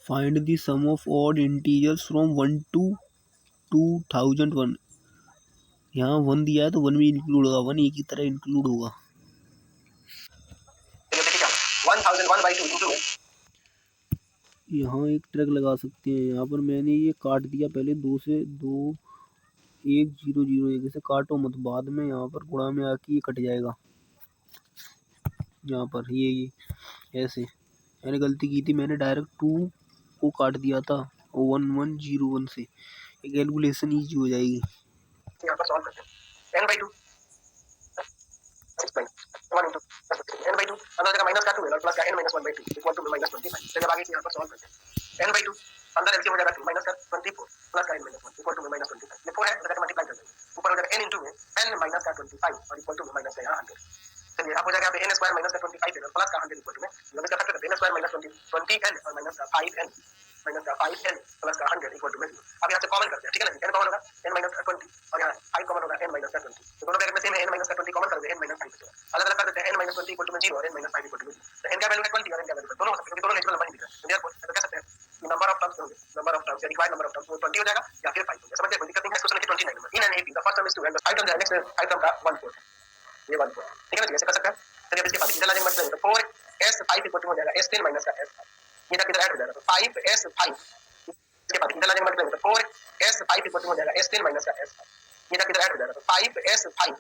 Find the sum of odd integers from 1 to 2001। यहाँ 1 दिया है तो 1 भी इंक्लूड होगा, 1 एक ही तरह इंक्लूड होगा। 1001/2 यहाँ एक ट्रैक लगा सकते हैं। यहाँ पर मैंने ये काट दिया पहले 2 से 2 1 0 0 1 से काटो मत, बाद में यहाँ पर गुणा में आके ये कट जाएगा। यहाँ पर ये ऐसे मैंने गलती की थी, मैंने डायरेक्ट 2 को काट दिया था 1101 से। कैलकुलेशन ईजी हो जाएगी। यहाँ पर सॉल्व करते हैं। n/2 1 into n/2 अंदर जगह माइनस का 2 है और प्लस का n-1/2 इक्वल टू -25। चलिए आगे यहाँ पर सॉल्व करते हैं। n/2 अंदर एलसीएम हो जाएगा 2 माइनस का 24 प्लस का n-1 इक्वल टू -25। ये 4 है, तो मल्टीप्लाई कर देंगे। ऊपर हो जाएगा n into में n माइनस का 25 और इक्वल टू माइनस का यहाँ 100। चलिए अब हो जाएगा n स्क्वायर माइनस का 25 है और प्लस का 100 इक्वल टू में मतलब इसका फैक्टर करते हैं। n स्क्वायर माइनस 20n और माइनस का 5n प्लस का 100 इक्वल टू में 0। अब यहाँ से कॉमन करते हैं, ठीक है ना। n कॉमन होगा n माइनस का 20 और यहाँ 5 कॉमन होगा n माइनस का 20। तो दोनों ब्रैकेट में सेम है, n माइनस का 20 कॉमन कर देते हैं, n माइनस 5 अलग अलग कर देते हैं। n माइनस 20 इक्वल टू में 0 और n माइनस 5 इक्वल टू में 0। तो n का वैल्यू है 20 और n का वैल्यू दोनों हो सकते हैं क्योंकि दोनों नेचुरल नंबर ही दिख रहा है। देयरफॉर ऐसा कह सकते हैं कि नंबर ऑफ टर्म्स होंगे, नंबर ऑफ टर्म्स या रिक्वायर्ड नंबर ऑफ टर्म्स वो 20 हो जाएगा या फिर 5 हो जाएगा। समझ गए? कोई दिक्कत नहीं है। Question number 29 number in an AP the first term is 2 and the second term है नेक्स्ट टर्म का 1/4 ये 1/4, ठीक है ना। ऐसे कर सकते हैं। चलिए अब इसके बाद इधर लाने का मतलब 4s5 इक्वल टू हो जाएगा s10 माइनस का s5। ये तक इधर ऐड हो जाएगा तो 5s5 इसके बाद इधर लाने का मतलब 4s5 इक्वल टू हो जाएगा s10 माइनस का s5। ये तक इधर ऐड हो जाएगा तो 5s5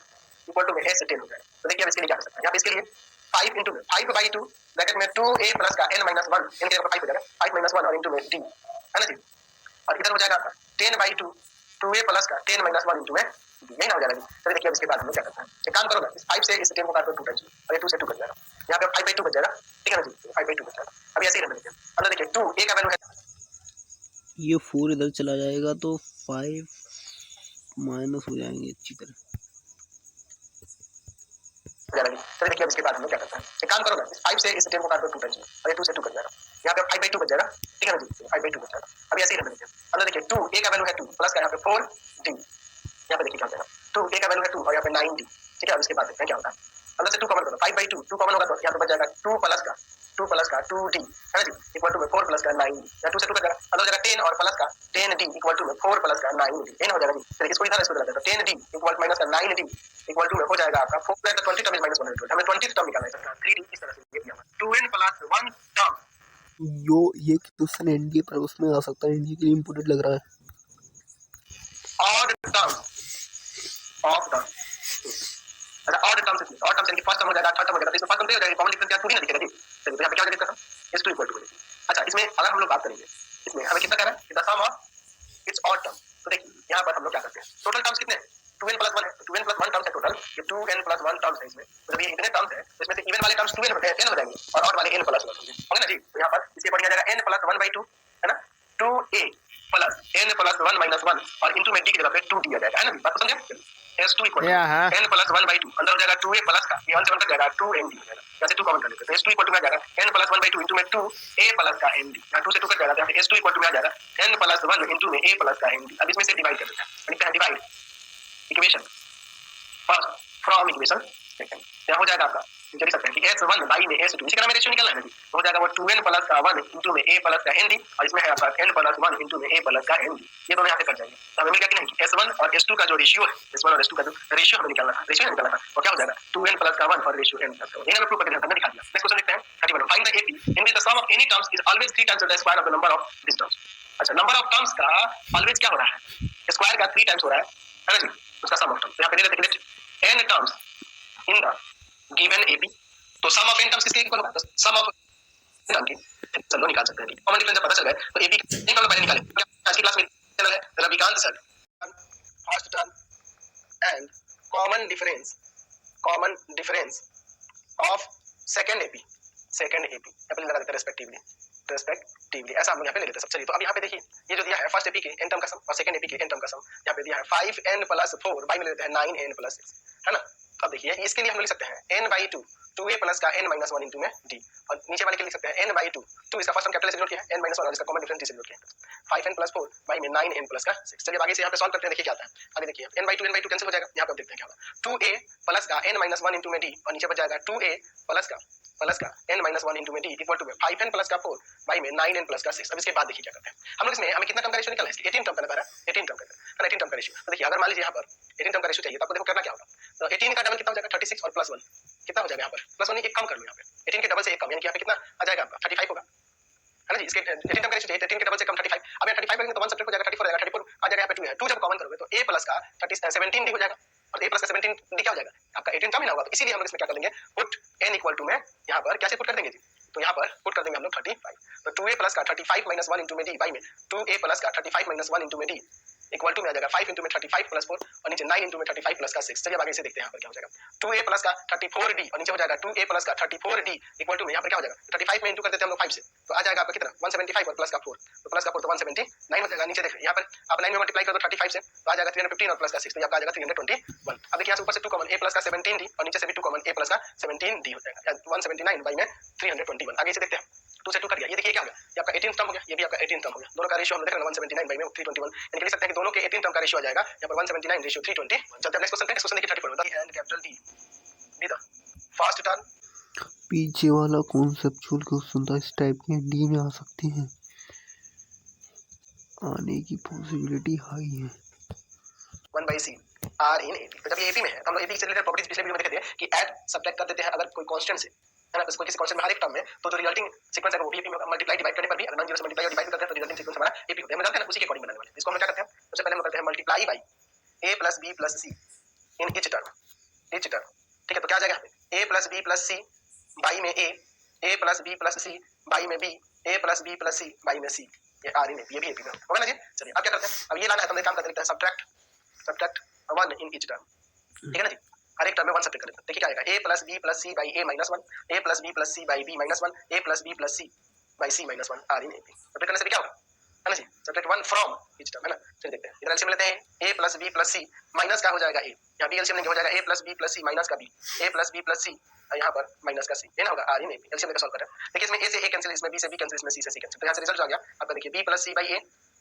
इक्वल टू में s10 हो जाएगा। तो देखिए अब इसके लिए क्या कर सकते हैं। यहाँ पे इसके लिए 5 into 5/2 ब्रैकेट में 2a प्लस का n-1 इनके जगह 5 हो जाएगा 5-1 और into में d है ना जी। और इधर हो जाएगा 10/2 2a प्लस का 10-1 into में d यही ना हो जाएगा जी। तो देखिए अब इसके बाद हम लोग क्या करते हैं। एक काम करो ना, इस 5 से इस 10 को काट दो 2 टाइम्स और ये 2 से 2 कट जाएगा। यहाँ पे 5/2 बच जाएगा, ठीक है ना जी। 5/2 बच जाएगा। अभी ऐसे ही रहने देते हैं। अंदर देखिए 2 a का वैल्यू है, ये 4 इधर चला जाएगा तो 5 माइनस हो जाएंगे अच्छी तरह। चलिए देखिए अब इसके बाद हम लोग क्या करते हैं। एक काम करो ना, इस 5 से इस 10 को काट दो 2 टाइम्स और ये 2 से 2 कट जाएगा। यहाँ पे 5/2 बच जाएगा, ठीक है ना जी। 5/2 बच जाएगा। अभी ऐसे ही रहने देते हैं। अंदर देखिए 2 a का वैल्यू है 2 प्लस का यहाँ पे 4d। यहाँ पे देखिए क्या हो जाएगा 2 a का वैल्यू है 2 और यहाँ पे 9d, ठीक है। अब इसके बाद देखते हैं क्या होता है। अंदर से 2 कॉमन करो 5/2 2 कॉमन होगा तो यहाँ पे बच जाएगा 2 प्लस का 2d है ना जी इक्वल टू में 4 प्लस का 9d। यहाँ 2 से 2 कट जाएगा, अंदर हो जाएगा 10 और प्लस का 10d इक्वल टू में 4 प्लस का 9d n हो जाएगा जी। फिर इसको इधर इसको इधर 10d इक्वल माइनस का 9d इक्वल टू में हो जाएगा आपका 4 प्लस 20 टर्म इज माइनस 120। हमें 20 टर्म निकालना है 3d इस तरह से ये दिया 2n प्लस 1 टर्म। ये क्वेश्चन एनडीए पर उसमें आ सकता है, एनडीए के लिए इंपोर्टेंट लग रहा है। ऑड टर्म ऑफ टर्म अच्छा ऑड टर्म से ऑड टर्म से फर्स्ट टर्म हो जाएगा थर्ड टर्म हो जाएगा। तो इसमें फर्स्ट टर्म हो जाएगा कॉमन डिफरेंस क्या पूरी ना दिखेगा जी। चलिए तो यहाँ पे क्या लिखा था s2 इक्वल टू। अच्छा इसमें अगर हम लोग बात करेंगे इसमें हमें कितना कह रहा है कि the sum of its odd term. तो देखिए यहाँ पर हम लोग क्या करते हैं, टोटल टर्म्स कितने 2n प्लस 1 है, 2n प्लस 1 टर्म्स है टोटल। ये 2n प्लस 1 टर्म्स है इसमें, तो ये इतने टर्म्स है तो इसमें से इवन वाले टर्म्स 2n होते हैं 10 हो जाएंगे और ऑड वाले n प्लस 1 होंगे ना जी। तो यहाँ पर इसके ऊपर आ जाएगा n प्लस 1/2 है ना 2a plus n plus 1 minus 1 और इनटू में d की जगह पे 2d आ जाएगा है ना। बात समझे। s2 equal to n plus 1/2 अंदर हो जाएगा 2a प्लस का ये 1 से 1 तक जाएगा 2nd हो जाएगा। यहाँ से 2 कॉमन कर लेते हैं तो s2 इक्वल टू में आ जाएगा n प्लस 1/2 इनटू में 2a प्लस का nd। यहाँ 2 से 2 कट जाएगा तो यहाँ पे s2 इक्वल टू में आ जाएगा n प्लस 1 इनटू में a प्लस का nd। अब इसमें से डिवाइड कर देते हैं, लिखते हैं divide equation first from equation second. क्या हो जाएगा आपका लिख सकते हैं कि s1 बाई में s2 इसी का हमें रेशियो निकालना है। तो हो जाएगा वो 2n प्लस का 1 इनटू में a प्लस का nd और इसमें है आपका n प्लस 1 इनटू में a प्लस का nd। ये दोनों यहाँ पे कट जाएंगे। तो हमें मिल गया कि नहीं कि s1 और s2 का जो रेशियो है, s1 और s2 का जो रेशियो हमें निकालना था, रेशियो निकालना था वो क्या हो जाएगा 2n प्लस का 1 और रेशियो n प्लस का 1। ये हमें प्रूव करके हमने दिखा दिया। नेक्स्ट क्वेश्चन लिखते हैं 31 find the ap in which the sum of any terms is always 3 times the square of the number of these terms। अच्छा नंबर ऑफ टर्म्स का ऑलवेज क्या हो रहा है, स्क्वायर का 3 टाइम्स हो रहा है ना जी, उसका सम ऑफ टर्म्स। यहाँ पे दे देते हैं n terms in the given ap। तो सम ऑफ n टर्म्स किसके इक्वल होगा, तो सम ऑफ टर्म के चलो निकाल सकते हैं। कॉमन डिफरेंस जब पता चल जाए तो ap निकालो पहले निकालें। आज की क्लास में चल है Ravikant sir first term and common difference of second ap अपन लगा देते हैं रेस्पेक्टिवली ऐसा हम लोग यहाँ पे ले लेते हैं सब। चलिए तो अब यहाँ पे देखिए ये जो दिया है फर्स्ट एपी के n टर्म का सम और सेकंड एपी के n टर्म का सम यहाँ पे दिया है 5n प्लस 4 बाई में लेते हैं 9n प्लस 6 है ना। अब देखिए इसके लिए हम लिख सकते हैं n/2 2a प्लस का n-1 इनटू में d और नीचे वाले के लिख सकते हैं n/2 2 इसका फर्स्ट टर्म कैपिटल से डिनोट किया है n-1 और इसका कॉमन डिफरेंस d से डिनोट किया है 5n प्लस 4 बाई में 9n प्लस का 6। चलिए आगे से यहाँ पे सॉल्व करते हैं, देखिए क्या आता है। आगे देखिए n/2 कैंसिल हो जाएगा, यहाँ पे देखते हैं क्या होगा। 2a प्लस का n-1 इंटू में d और नीचे बच जाएगा 2a प्लस का n-1 इंटू में d equal to 5n plus का 4 बाई में 9n प्लस का 6। अब इसके बाद देखिए क्या करते हैं हम लोग। इसमें हमें कितना टर्म का रेशियो निकलना है, 18 टर्म का 18 टर्म का 18 टर्म का रेशियो। तो देखिए अगर मान लीजिए यहाँ पर 18 टर्म का रेशियो चाहिए तो आपको देखो करना क्या होगा। तो 18 का डबल कितना हो जाएगा 36 और प्लस 1 कितना हो जाएगा यहाँ पर प्लस 1 एक कम कर लो यहाँ पे। 18 के डबल से एक कम यानी कि यहाँ पे कितना आ जाएगा आपका 35 होगा, है ना जी। इसके 18 टर्म का रेशियो चाहिए 18 के डबल से कम 35। अब यहाँ 35 करेंगे तो 1 सब्ट्रैक्ट हो जाएगा 34 हो जाएगा, 34 आ जाएगा यहाँ पे 2 है, 2 जब कॉमन करोगे तो a प्लस का 17d हो जाएगा और a प्लस का 17d क्या हो जाएगा आपका 18 टर्म ही ना होगा। तो इसीलिए हम लोग इसमें क्या कर देंगे पुट n इक्वल टू में यहाँ पर कैसे पुट कर देंगे जी, तो यहाँ पर पुट कर देंगे हम लोग 35। तो 2a प्लस का 35 माइनस 1 इंटू में d बाई में 2a प्लस का 35 माइनस 1 इंटू में d इक्वल टू में आ जाएगा 5 इंटू में 35 प्लस 4 और नीचे 9 इंटू में 35 प्लस का 6। चलिए अब आगे से देखते हैं यहाँ पर क्या हो जाएगा। 2a प्लस का 34d और नीचे हो जाएगा 2a प्लस का 34d इक्वल टू में यहाँ पर क्या हो जाएगा 35 में इंटू कर देते हैं हम लोग 5 से तो आ जाएगा आपका कितना 175 और प्लस का 4 तो प्लस का 4 तो 179 हो जाएगा। नीचे देखिए यहाँ पर आप 9 में मल्टीप्लाई कर दो 35 से तो आ जाएगा 315 और प्लस का 6 तो आपका आ जाएगा 321। अब देखिए यहाँ से ऊपर से 2 कॉमन a प्लस का 17d और नीचे से भी 2 कॉमन a प्लस का 17d हो जाएगा 179 बाई में 321। आगे से देखते हैं 2 से 2 कर दिया, ये देखिए क्या हो गया, ये आपका 18 टर्म हो गया, ये भी आपका 18 टर्म हो गया। दोनों का रेशियो हम देख रहे हैं 179 बाई में 321 यानी कि लिख सकते हैं कि दोनों के 18 टर्म का रेशियो आ जाएगा यहाँ पर 179 रेशियो 320। चलते हैं नेक्स्ट क्वेश्चन पे। नेक्स्ट क्वेश्चन देखिए 34 the end capital D be the first term. पीछे वाला कॉन्सेप्चुअल क्वेश्चन था, इस टाइप के डी में आ सकते हैं, आने की पॉसिबिलिटी हाई है। 1 by c are in AP. तो जब ये एपी में है हम लोग एपी से रिलेटेड प्रॉपर्टीज पिछले वीडियो में देखे थे कि ऐड सब्ट्रैक्ट कर देते हैं अगर कोई कांस्टेंट से, है ना। उसको किसी कांस्टेंट में हर एक टर्म में तो जो रिजल्टिंग सीक्वेंस है वो भी एपी में मल्टीप्लाई डिवाइड करने पर भी अगर नॉन जीरो से मल्टीप्लाई और डिवाइड करते हैं तो रिजल्टिंग सीक्वेंस हमारा एपी होता है। हम जानते हैं ना उसी के अकॉर्डिंग बनाने वाले। इसको हम क्या करते हैं सबसे पहले हम करते हैं multiply by a plus b plus c in each term, ठीक है। तो क्या आ जाएगा यहाँ पे a plus b plus c by में a plus b plus c by में b, a plus b plus c by में c, ये आर इन एपी, ये भी एपी में होगा ना जी। चलिए अब क्या करते हैं, अब ये लाना है तो हम एक काम करते हैं सब्ट्रैक्ट 1 इन ईच टर्म, ठीक है ना जी। हर एक टर्म में 1 सब्ट्रैक्ट कर देते हैं। देखिए क्या आएगा a plus b plus c by a minus 1, a plus b plus c by b minus 1, a plus b plus c by c minus 1 are in AP. Subtract करने से भी क्या होगा, है ना जी, सब्ट्रैक्ट 1 फ्रॉम ईच टर्म, है ना। चलिए देखते हैं, इधर एलसीएम लेते हैं a plus b plus c minus का हो जाएगा a, यहाँ b एलसीएम लेंगे हो जाएगा a plus b plus c minus का b, a plus b plus c यहाँ पर माइनस का c, ये ना होगा आर इन एपी। एलसीएम लेकर सॉल्व कर रहे हैं। देखिए इसमें a से a कैंसिल, इसमें b से b कैंसिल, इसमें c से c कैंसिल, तो यहाँ से रिजल्ट आ गया आपका। देखिए b plus c by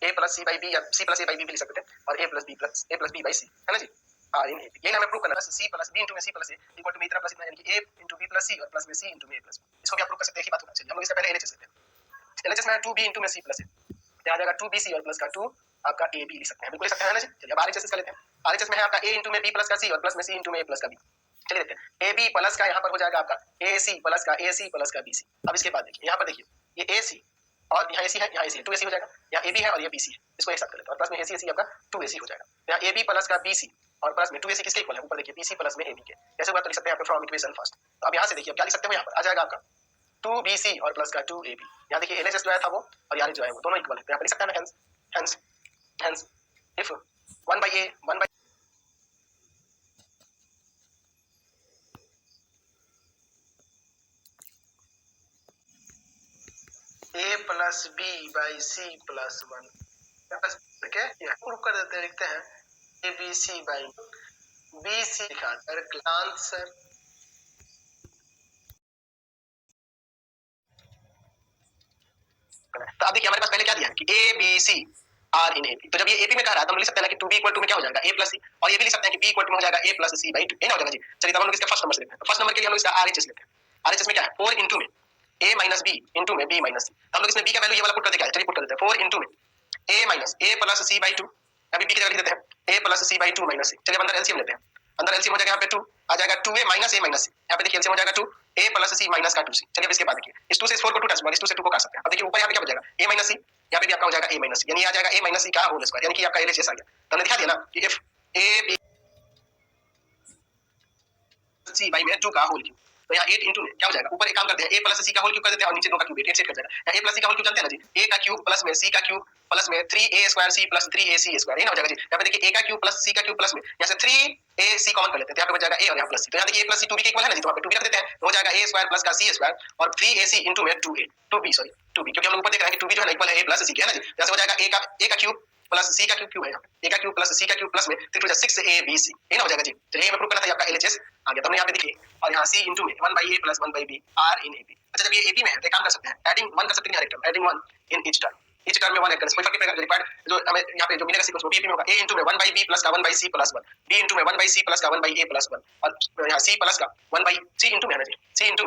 a plus c by b या c plus a by b भी लिख सकते हैं और a plus b by c, है ना जी, आर इन एपी। यही हमें प्रूव करना है। c प्लस b इंटू में c plus a equal to में इतना प्लस इतना यानी कि a into b plus c और प्लस में c इंटू में a प्लस b। इसको भी आप प्रूव कर सकते हैं, एक ही बात होना चाहिए। हम लोग इससे पहले एलएचएस लेते हैं। एलएचएस में 2b इंटू में c प्लस a यहाँ आ जाएगा 2bc और प्लस का 2 आपका ab लिख सकते हैं, बिल्कुल लिख सकते हैं ना जी। चलिए अब आरएचएस का लेते हैं। आरएचएस में है आपका a इंटू में b प्लस का c और प्लस में c इंटू में a प्लस का b। चलिए देखते हैं ab प्लस का यहाँ पर हो जाएगा आपका ac प्लस का ac प्लस का bc। अब इसके बाद देखिए यहाँ पर देखिए ये ac और यहाँ ac है, यहाँ ac है, 2ac हो जाएगा, यहाँ ab है और ये bc है, इसको एक साथ कर लेते हैं और प्लस में ac आपका 2ac हो जाएगा। यहाँ ab प्लस का bc और प्लस में 2ac किसके इक्वल है, ऊपर देखिए bc प्लस में ab के। कैसे हुआ तो लिख सकते हैं यहाँ पे फ्रॉम इक्वेशन फर्स्ट। तो अब यहाँ से देखिए क्या लिख सकते हैं, यहाँ पर आ जाएगा आपका 2bc और प्लस का 2ab। यहाँ देखिए एलएचएस जो आया था वो और यहाँ जो है वो दोनों इक्वल है, तो यहाँ पर लिख सकते हैं hence if 1 by a plus b by c plus 1 क्या ये प्रूव कर देते हैं, लिखते हैं abc by bc लिखा है आंसर। तो अब देखिए हमारे पास पहले क्या दिया है कि a b c are in AP. तो जब ये एपी में कह रहा है तो हम लिख सकते हैं ना कि 2b इक्वल टू में क्या हो जाएगा a प्लस c और ये भी लिख सकते हैं कि b इक्वल टू में हो जाएगा a प्लस c बाई 2, ये ना हो जाएगा जी। चलिए तब हम लोग इसका फर्स्ट नंबर से लेते हैं। तो फर्स्ट नंबर के लिए हम लोग इसका आरएचएस लेते हैं। आरएचएस में क्या है 4 इंटू में a माइनस b इंटू में b माइनस c। हम लोग इसमें b का वैल्यू ये वाला पुट कर देंगे। चलिए पुट कर देते हैं 4 इंटू में a minus a plus c by 2, अभी b की जगह लिख देते हैं a plus c by 2 minus c। चलिए अंदर एलसीएम लेते हैं। अंदर एलसीएम हो जाएगा यहाँ पे 2 आ जाएगा 2a minus a minus c। यहाँ पे देखिए एलसीएम हो जाएगा 2 a प्लस c माइनस का 2c। चलिए इसके बाद देखिए इस 2 से इस 4 को 2 टाइम्स, इस 2 से 2 को काट सकते हैं। अब देखिए ऊपर यहाँ पे क्या हो जाएगा a माइनस c, यहाँ पे भी आपका हो जाएगा a माइनस c, यानी आ जाएगा a माइनस c का होल स्क्वायर, यानी कि आपका एलएचएस आ गया। तो हमने दिखा दिया ना कि if a b c by में 2 का होल क्यूब, तो यहाँ 8 इंटू में क्या हो जाएगा, ऊपर एक काम करते हैं a प्लस c का होल क्यूब कर देते हैं और नीचे 2 का क्यूब 8 सेट कर जाएगा। यहाँ a प्लस c का होल क्यूब जानते हैं ना जी, a का क्यूब प्लस में c का क्यूब प्लस में 3a square c plus 3ac square, ये ना हो जाएगा जी। यहाँ पे देखिए a का क्यूब प्लस c का क्यूब प्लस में यहाँ से 3ac कॉमन कर लेते हैं, यहाँ पे बच जाएगा a और यहाँ प्लस c। तो यहाँ देखिए a प्लस c 2b के इक्वल है ना जी, तो यहाँ पे 2b रख देते हैं तो हो जाएगा a स्क्वायर प्लस का c स्क्वायर और 3ac इंटू में 2b क्योंकि हम लोग ऊपर देख रहे हैं कि 2b जो है ना इक्वल है a प्लस c के, है ना जी। यहाँ से हो जाएगा a का क्यूब प्लस c का क्यूब है, यहाँ पे a का क्यूब प्लस c का क्यूब प्लस में 3 to 6abc, ये ना हो जाएगा जी। चलिए मैं प्रूव करना था आपका एलएचएस आ गया। तो हमने यहाँ पे देखिए और यहाँ c इंटू में 1 by a plus 1 by b are in AP. अच्छा जब ये एपी में है तो काम कर सकते हैं एडिंग 1 कर सकते हैं, adding 1 in each term. Each term में 1 ऐड करने से कोई फर्क नहीं पड़ेगा। जो रिक्वायर्ड जो हमें यहाँ पे जो मिलेगा सीक्वेंस वो बीएपी में होगा। a into में 1 by b प्लस का 1 by c plus 1, b into में 1 by c प्लस का 1 by a प्लस 1 और यहाँ c प्लस का 1 by c into में है ना जी, c into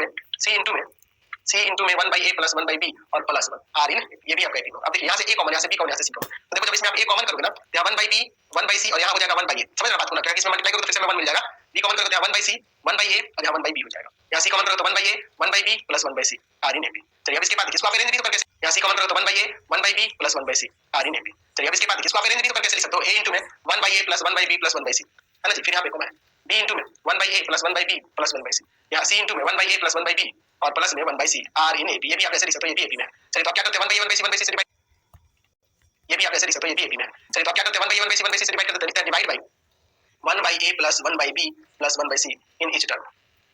में 1 by a plus 1 by b और प्लस 1 r इन ये भी आपका एपी होगा। अब देखिए यहाँ से a कॉमन, यहाँ से b कॉमन, यहाँ से c कॉमन, तो देखो जब इसमें आप a कॉमन करोगे ना तो यहाँ 1 by b 1 by c और यहाँ हो जाएगा 1 by a। समझ रहे हो बात को ना, क्या इसमें मल्टीप्लाई करोगे तो फिर से हमें 1 मिल जाएगा, b कॉमन करोगे तो यहाँ 1 by c 1 by a और यहाँ 1 by b हो जाएगा, यहाँ c कॉमन करोगे तो 1 by a 1 by b plus 1 by c r in AP. चलिए अब इसके बाद इसको आप अरेंज भी तो करके यहाँ c कॉमन करोगे तो 1 by a 1 by b plus 1 by c r in AP. चलिए अब इसके बाद इसको आप अरेंज भी तो करके लिख सकते हो, a into में 1 by a plus 1 by b plus 1 by c है ना जी। फिर यहाँ पे कॉमन है b into में 1 by a plus 1 by b plus 1 by c, यहाँ c into में 1 by a plus 1 by b और प्लस में 1 by c r in AP. ये भी आप ऐसे लिख सकते हो, ये भी एपी में है। चलिए तो आप क्या करते हैं 1 by a 1 by c 1 by c से डिवाइड, ये भी आप ऐसे लिख सकते हो, ये भी एपी में है। चलिए तो आप क्या करते हैं 1 by a 1 by c 1 by c से डिवाइड करते हैं, divide by 1 by a plus 1 by b plus 1 by c in each term,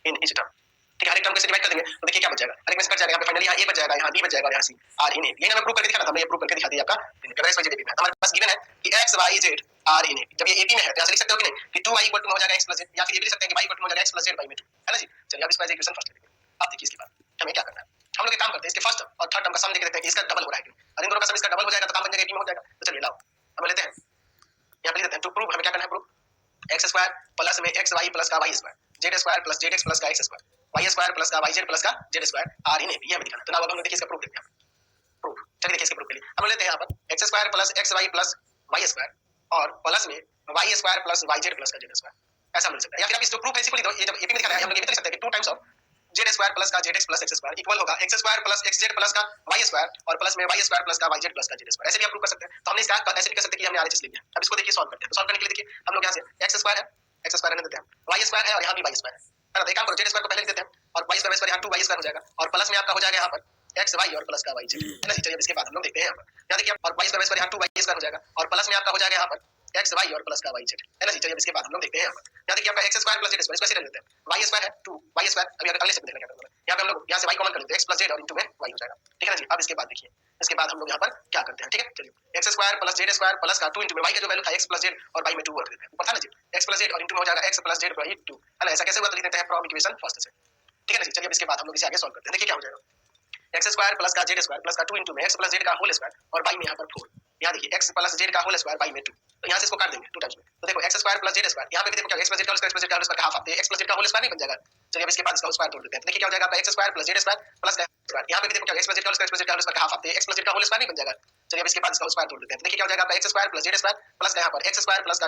in each term. ठीक है, हर एक टर्म को डिवाइड कर देंगे तो देखिए क्या बच जाएगा, हर एक में से कट जाएगा, यहाँ पे फाइनली यहाँ a बच जाएगा, यहाँ b बच जाएगा और यहाँ c r इन एपी। ये हमें प्रूव करके दिखाना था, हमने ये प्रूव करके दिखा दिया आपका x y z एपी में। हमारे पास गिवन है कि x y z r in AP. जब ये एपी में है तो यहाँ से लिख सकते हो कि नहीं कि 2y इक्वल टू हो जाएगा x प्लस z, या फिर ये भी लिख सकते हैं कि y इक्वल टू हो जाएगा x प्लस z by में 2 है ना जी। चलिए अब इसका इक्वेशन फर्स्ट लिखेंगे। अब देखिए इसके बाद हमें क्या करना है, हम लोग एक काम करते हैं, इसके फर्स्ट और थर्ड टर्म का सम देख लेते हैं कि इसका डबल हो रहा है कि और इन दोनों का सम इसका डबल हो जाएगा तो काम बन जाएगा एपी में हो जाएगा। तो चलिए लाओ हम लेते हैं, यहाँ पे लिख देते हैं टू प्रूव, हमें क्या करना है प्रूव एक्स स्क्वायर प्लस में एक्स वाई प्लस का Y square, Z square plus Z x plus का x square, Y square plus का वाई जेड प्लस का Z square are in AP, ये हमें दिखाना। तो ना अब हम देखिए इसका प्रूफ देखते हैं, प्रूफ चलिए देखिए इसके प्रूफ के लिए हम लेते हैं यहाँ पर x square plus x Y plus y square और प्लस में Y square plus y Z plus का जेड स्क्वायर, ऐसा मिल सकता है। या फिर आप इस जो प्रूफ है इसको लिख दो, ये जब एपी में दिखाना है हम लोग ये भी लिख सकते हैं कि 2 times of Z square plus का Z x plus X square equal होगा X square plus X Z plus का वाई स्क्वायर और प्लस में वाई स्क्वायर प्लस का वाई जेड प्लस का जेड स्क्वायर। ऐसे भी आप प्रूव कर सकते हैं। तो हमने इसका ऐसे भी कर सकते हैं कि हमने आरएचएस ले लिया। अब इसको देखिए सॉल्व करते हैं। तो सॉल्व करने के लिए देखिए हम लोग यहाँ से एक्स स्क्वायर है, एक्स स्क्वायर रहने देते हैं, वाई स्क्वायर है और यहाँ भी वाई स्क्वायर है ना। तो एक काम करो जेड स्क्वायर को पहले लिख देते हैं और वाई स्क्वायर यहाँ 2 वाई स्क्वायर हो जाएगा और प्लस में आपका हो जाएगा यहाँ पर एक्स वाई और प्लस का वाई जेड है ना। चलिए इसके बाद हम लोग देखते हैं यहाँ पर, यहाँ देखिए और वाई स्क्वायर यहाँ 2 वाई स्क्वायर हो जाएगा और प्लस में आपका हो जाएगा यहाँ पर एक्स वाई और प्लस का वाई जेड है ना। चलिए इसके बाद हम लोग देखते हैं यहाँ पर, यहाँ देखिए आपका x square plus z square, इसको ऐसे रख देते हैं, वाई स्क्वायर है 2 वाई स्क्वायर, अभी अगले स्टेप देखना क्या करना है, यहाँ पे हम लोग यहाँ से वाई कॉमन कर लेते हैं एक्स प्लस जेड और इनटू में वाई हो जाएगा। ठीक है ना जी। अब इसके बाद देखिए इसके बाद हम लोग यहाँ पर क्या करते हैं, ठीक है चलिए x square plus z square plus का 2 इनटू में वाई का जो वैल्यू था एक्स प्लस जेड और वाई में 2 रख देते हैं, ऊपर था ना जी एक्स प्लस जेड और इनटू में हो जाएगा एक्स प्लस जेड बाई 2 है ना। ऐसा कैसे हुआ तो लिख देते हैं फ्रॉम इक्वेशन फर्स्ट से। ठीक है ना जी। चलिए अब इसके बाद हम लोग इसे आगे सॉल्व करते हैं। देखिए क्या हो जाएगा एक्स स्क्वायर प्लस का जेड स्क्वायर प्लस का 2 इनटू में एक्स प्लस जेड का होल स्क्वायर और वाई में यहाँ पर 4, यहाँ देखिए एक्स प्लस जेड का होल स्क्वायर वाई में 2, तो यहाँ से इसको काट देंगे 2 टाइम्स में। तो देखो x square plus z square, यहाँ पे भी देखो क्या एक्स प्लस जेड का whole square, x plus z का होल स्क्वायर का हाफ आते हैं, एक्स प्लस जेड का होल स्क्वायर नहीं बन जाएगा। चलिए अब इसके बाद इसका होल स्क्वायर तोड़ देते हैं। तो देखिए क्या हो जाएगा आपका x square plus z square plus का स्क्वायर, यहाँ पे भी देखो क्या एक्स प्लस जेड का whole square, x plus z का होल स्क्वायर का हाफ आते हैं, एक्स प्लस जेड का होल स्क्वायर नहीं बन जाएगा। चलिए अब इसके बाद इसका होल स्क्वायर तोड़ देते हैं। तो देखिए क्या हो जाएगा आपका x square plus z square plus का यहाँ पर एक्स स्क्वायर प्लस का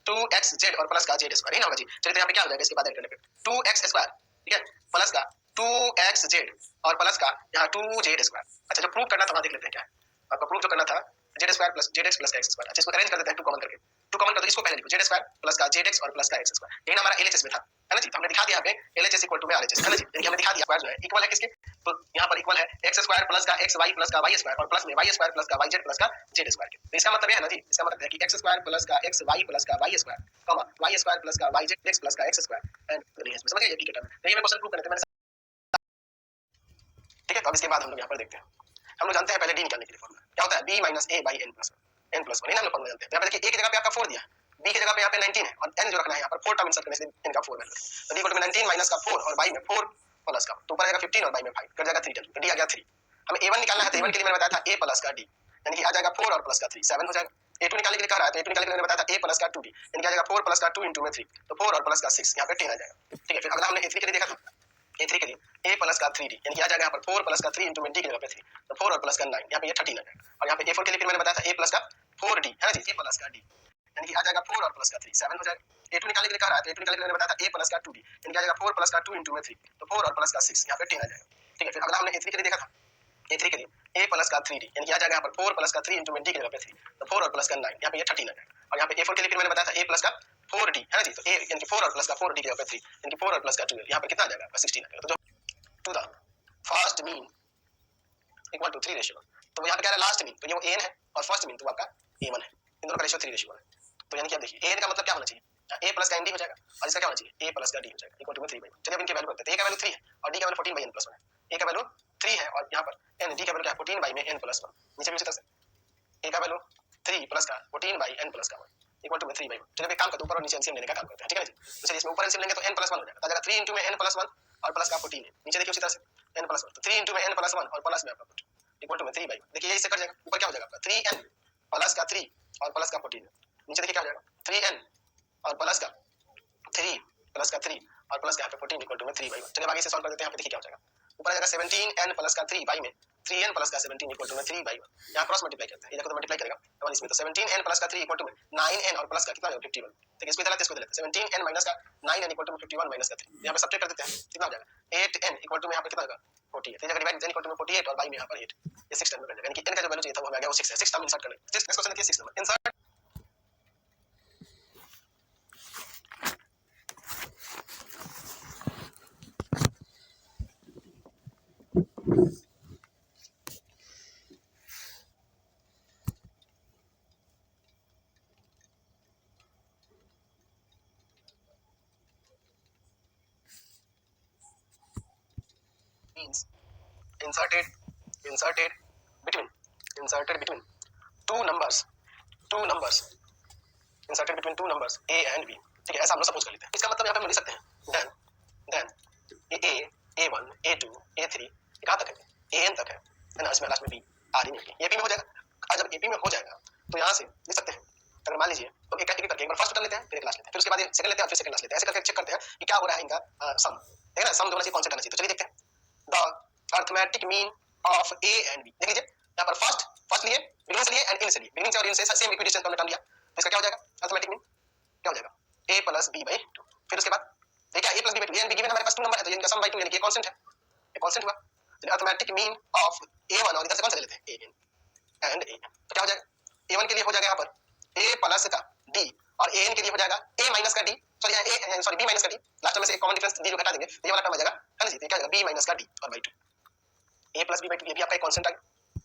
2x जेड और प्लस का जेड स्क्वायर, नहीं होगा जी। चलिए तो यहाँ पे क्या हो जाएगा इसके बाद ऐड करने पे 2x स्क्वायर, ठीक है, प्लस का 2x जेड और प्लस का यहाँ 2z स्क्वायर। अच्छा जो प्रूव करना था वहाँ देख लेते हैं क्या है आपका प्रूव जो करना था Z square plus Z x plus का एक्स स्क्वायर। अच्छा इसको अरेंज कर देते हैं 2 कॉमन करके, 2 कॉमन कर दो, इसको पहले लिखो जेड स्क्वायर प्लस का जेड एक्स और प्लस का एक्स स्क्वायर, यही ना हमारा एलएचएस में था है ना जी। तो हमने दिखा दिया यहाँ पे एलएचएस इक्वल टू में आरएचएस है ना जी, यानी हमने दिखा दिया स्क्वायर जो है इक्वल है किसके, तो यहाँ पर इक्वल है एक्स स्क्वायर प्लस का एक्स वाई प्लस का वाई स्क्वायर और प्लस में वाई स्क्वायर प्लस का वाई जेड प्लस का जेड स्क्वायर के। तो इसका मतलब है ना जी, इसका मतलब है कि एक्स स्क्वायर प्लस का एक्स वाई प्लस का Y square comma y square plus का वाई जेड एक्स प्लस का एक्स स्क्वायर एंड समझ गए ये की टर्म। तो ये मैं क्वेश्चन प्रूव करने थे मैंने, ठीक है। तो अब इसके बाद हम लोग यहाँ पर देखते हैं, हम लोग जानते हैं पहले डी निकालने के लिए फॉर्मूला क्या होता है b minus a by n plus 1 ये हम लोग फॉर्मूला जानते हैं। यहाँ पे देखिए a की जगह पे आपका 4 दिया, b की जगह पे यहाँ पे 19 है और n जो रखना है यहाँ पर 4 टर्म इंसर्ट करने से n का 4 वैल्यू, तो d इक्वल टू 19 माइनस का 4 और y में 4 प्लस का, तो ऊपर आएगा 15 और y में 5 कर जाएगा 3 टर्म, तो d आ गया 3। हमें a1 निकालना है तो a1 के लिए मैंने बताया था a प्लस का d यानी कि आ जाएगा 4 और प्लस का 3 7 हो जाएगा। a2 निकालने के लिए कह रहा है तो a2 निकालने के लिए मैंने बताया था a प्लस का 2d यानी कि आ जाएगा 4 प्लस का 2 into में 3, तो 4 और प्लस का 6 यहाँ पे 10 आ जाएगा। ठीक है, फिर अगला हमने a3 के लिए देखा था, a3 के लिए a प्लस का 3d यानी कि आ जाएगा यहाँ पर 4 प्लस का 3 into में d की जगह पे 3, तो 4 और प्लस का 9 यहाँ पे ये 13 आ जाएगा। और यहाँ पे a4 के लिए फिर मैंने बताया था a प्लस का 4d है ना जी, a प्लस का d यानी कि आ जाएगा 4 और प्लस का 3 7 हो जाएगा। a2 निकालने के लिए कह रहा है तो a2 निकालने के लिए मैंने बताया था a प्लस का 2d यानी कि आ जाएगा 4 प्लस का 2 into में 3, तो 4 और प्लस का 6 यहाँ पे 10 आ जाएगा। ठीक है, फिर अगला हमने a3 के लिए देखा था, a3 के लिए a प्लस का 3d यानी कि आ जाएगा यहाँ पर 4 प्लस का 3 into में d की जगह पे 3, तो 4 और प्लस का 9 यहाँ पे ये 13 आ जाएगा। और यहाँ पे a4 के लिए फिर मैंने बताया था a प्लस का 4d है ना जी, तो a यानी कि 4 और प्लस का 4d की जगह पे 3 यानी कि 4 और प्लस का 12 यहाँ पे कितना आ जाएगा 16 आ जाएगा। तो जो to the first mean equal to 3 ratio, तो यहाँ पे क्या है लास्ट मीन, तो ये वो an है और फर्स्ट मीन तो आपका a1 है, इन दोनों का रेशियो 3 रेशियो 1 है। तो यानी कि आप देखिए an का मतलब क्या होना चाहिए, a प्लस का nd हो जाएगा और इसका क्या होना चाहिए a प्लस का d हो जाएगा इक्वल टू 3 बाई। चलिए अब इनके वैल्यू करते हैं, a का वैल्यू 3 है और d का वैल्यू 14 बाई n प्लस 1 है, a का वैल्यू 3 है और यहाँ पर n d का वैल्यू क्या है 14 बाई में n प्लस 1, नीचे भी उसी तरह से a का वैल्यू 3 प्लस का 14 बाई n प्लस का 1 इक्वल टू 3 बाई 1। चलिए एक काम करते हैं ऊपर और नीचे एलसीएम लेने का काम करते हैं, ठीक है जी। तो चलिए इसमें ऊपर एलसीएम लेंगे तो n प्लस 1 हो जाएगा, तो आ जाएगा 3 into में n प्लस 1 और प्लस का 14 है, नीचे देखिए उसी तरह से n प्लस 1, तो 3 into में n प्लस 1 और प्लस में आपका 14, इक्वल टू में 3 बाई 1। देखिए ये इससे कट जाएगा, ऊपर क्या हो जाएगा आपका 3n प्लस का 3 और प्लस का 14, नीचे देखिए क्या हो जाएगा 3n और प्लस का 3 प्लस का 3 और प्लस का 14 इक्वल टू में 3 बाई 1। चलिए आगे से सॉल्व कर देते हैं, यहाँ पे देखिए क्या हो जाएगा, ऊपर आ जाएगा 17n प्लस का 3 बाई में 3n प्लस का 17 इक्वल टू में 3 बाई 1। यहाँ क्रॉस मल्टीप्लाई करते हैं, इधर को मल्टीप्लाई करेगा तो इसमें तो 17n प्लस का 3 इक्वल टू में 9n और प्लस का कितना हो जाएगा 51। देखिए इसको इधर इसको इधर 17n माइनस का 9n इक्वल टू में 51 माइनस का 3, यहाँ पे सब्ट्रैक्ट कर देते हैं, कितना हो जाएगा 8n इक्वल टू में यहाँ पे कितना होगा 48, जगह डिवाइड n इक्वल टू में 48 और y में यहाँ पर 8, ये 6 टर्म में कर जाएगा, यानी कि n का जो वैल्यू चाहिए था वो हमें आ गया वो 6 है। 6 टर्म इंसर्ट कर लेंगे। नेक्स्ट क्वेश्चन देखिए 6 number insert means inserted between two numbers inserted between two numbers a and b। ठीक है, ऐसा हम लोग सपोज कर लेते हैं। इसका मतलब यहाँ पे हम लिख सकते हैं then a a1 a2 a3 कहाँ तक है an तक है ना, इसमें लास्ट में b आ रही है, ये p में हो जाएगा। जब AP में हो जाएगा तो यहाँ से लिख सकते हैं, अगर मान लीजिए तो एक करके एक बार फर्स्ट टर्म लेते हैं, फिर एक लास्ट लेते हैं, फिर उसके बाद सेकंड लेते हैं, फिर सेकंड लास्ट लेते हैं, ऐसे करके चेक करते हैं कि क्या हो रहा है इनका सम। ठीक है ना, सम जो होना चाहिए कांस्टेंट आना चाहिए। तो चलिए देखते हैं the arithmetic mean of a and b। देख लीजिए यहाँ पर फर्स्ट लिए बिगिनिंग से लिए एंड इन से लिए, बिगिनिंग से और इन से सेम इक्विडिस्टेंस हमने टर्म लिया, तो इसका क्या हो जाएगा अरिथमेटिक मीन क्या हो जाएगा a प्लस b बाई 2। फिर उसके बाद देखिए a plus b by 2 and b given हमारे पास 2 नंबर है, तो ये इनका सम बाई 2 यानी कि कांस्टेंट है, ये कांस्टेंट हुआ। तो अरिथमेटिक मीन ऑफ a1 और इधर से कौन सा ले लेते हैं a एंड a, तो क्या हो जाएगा a1 के लिए हो जाएगा यहाँ पर a प्लस का d और an के लिए हो जाएगा a माइनस का d, सॉरी b माइनस का d, लास्ट में से एक कॉमन डिफरेंस d जो घटा देंगे तो ये वाला टर्म आ जाएगा है ना जी, तो क्या हो जाएगा b माइनस का d और by 2 a plus b by 2, ये भी आपका एक कांस्टेंट है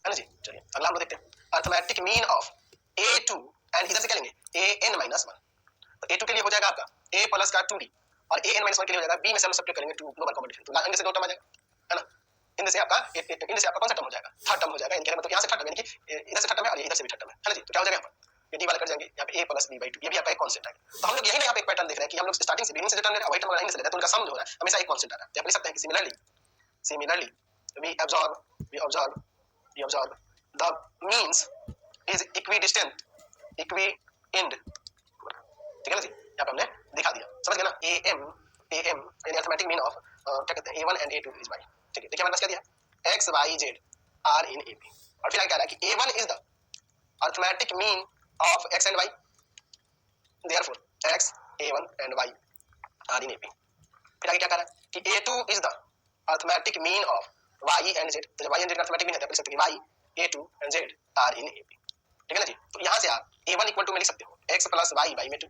ना जी। चलिए अगला हम लोग देखते हैं arithmetic mean of a2 and इधर से क्या लेंगे an माइनस 1, तो a2 के लिए हो जाएगा आपका a प्लस का 2d और an माइनस 1 के लिए हो जाएगा b में से हम सब्ट्रैक्ट करेंगे 2 नो कॉमन डिफरेंस, तो इनमें से दो टर्म आ जाएगा है ना, इनमें से आपका कौन सा टर्म हो जाएगा थर्ड टर्म हो जाएगा, इनके मतलब यहाँ से थर्ड टर्म यानी कि इधर से थर्ड टर्म है और इधर से भी थर्ड टर्म है ना जी। तो क्या हो जाएगा यहाँ पर ये d वाला कट जाएंगे, यहाँ पे a प्लस b बाई 2, ये भी आपका एक कांस्टेंट है। तो हम लोग यही यहाँ पे एक पैटर्न देख रहे हैं कि हम लोग स्टार्टिंग से बिगिनिंग से टर्म ले रहे हैं, वही टर्म लाइन से ले रहे हैं, तो उनका सम जो हो रहा है हमेशा एक कांस्टेंट आ रहा है। तो आप लिख सकते हैं कि similarly we observe the means is equidistant equiend, ठीक है ना जी, यहाँ पे हमने दिखा दिया, समझ गए ना, am यानी अरिथमेटिक मीन ऑफ क्या कहते हैं a1 and a2 is y। ठीक है, देखिए हमारे पास क्या दिया x y z are in AP, और फिर आगे क्या रहा है कि a1 is the arithmetic mean of x and y, therefore x a1 and y are in AP। फिर आगे क्या कह रहा है कि a2 is the arithmetic mean of y and z, तो जब y एंड z का अरिथमेटिक मीन है तो आप लिख सकते हैं y a2 and z are in AP। ठीक है ना जी, तो यहाँ से आप a1 इक्वल टू में लिख सकते हो x प्लस y बाई में 2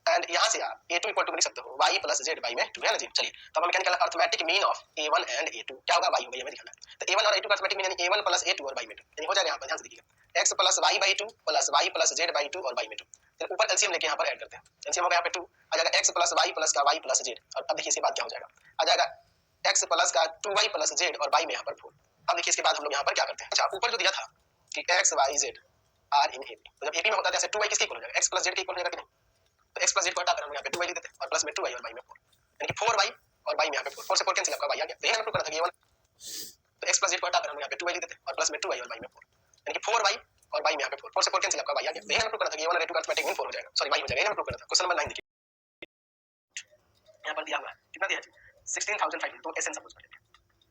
एंड यहाँ से आप a2 इक्वल टू में लिख सकते हो y प्लस z बाई में 2 है ना जी। चलिए तो हम क्या निकाला arithmetic mean of a1 and a2 क्या होगा y होगा, ये हमें दिखाना है। तो a1 और a2 का अरिथमेटिक मीन यानी a1 प्लस a2 और y में 2, यानी हो जाएगा यहाँ पर ध्यान से देखिएगा x plus y by 2 plus y plus z by 2 और y में 2। फिर ऊपर एलसीएम लेके यहाँ पर ऐड करते हैं, एलसीएम होगा यहाँ पे 2 आ जाएगा x प्लस y प्लस का y प्लस z, और अब देखिए इसके बाद क्या हो जाएगा आ जाएगा x प्लस का 2y प्लस z और y में यहाँ पर 4। अब देखिए इसके बाद हम लोग यहाँ पर क्या करते हैं, अच्छा ऊपर जो दिया था कि x y z are in AP, तो जब AP में होता है जैसे 2y किसके इक्वल हो जाएगा x प्लस z के इक्वल हो जाएगा कि नहीं, तो x प्लस z को हटाकर हम यहाँ पे 2y लिख देते हैं और प्लस में 2y और y में 4, यानी कि 4y और y में यहाँ पे 4 से 4 कैंसिल आपका y आ गया। तो यही हमने प्रूव करना था कि ये वाला, तो x प्लस z को हटाकर हम यहाँ पे 2y लिख देते हैं और प्लस में 2y और y में 4, यानी कि 4y और y में यहाँ पे 4 से 4 कैंसिल आपका y आ गया। तो यही हमने प्रूव करना था कि ये वाला रेटू का अरिथमेटिक मीन 4 हो जाएगा, सॉरी y हो जाएगा, यही हमने प्रूव करना था। क्वेश्चन नंबर 9 देखिए यहाँ पर दिया हुआ है, कितना दिया है 16500, तो एसएन सपोज कर लेते हैं।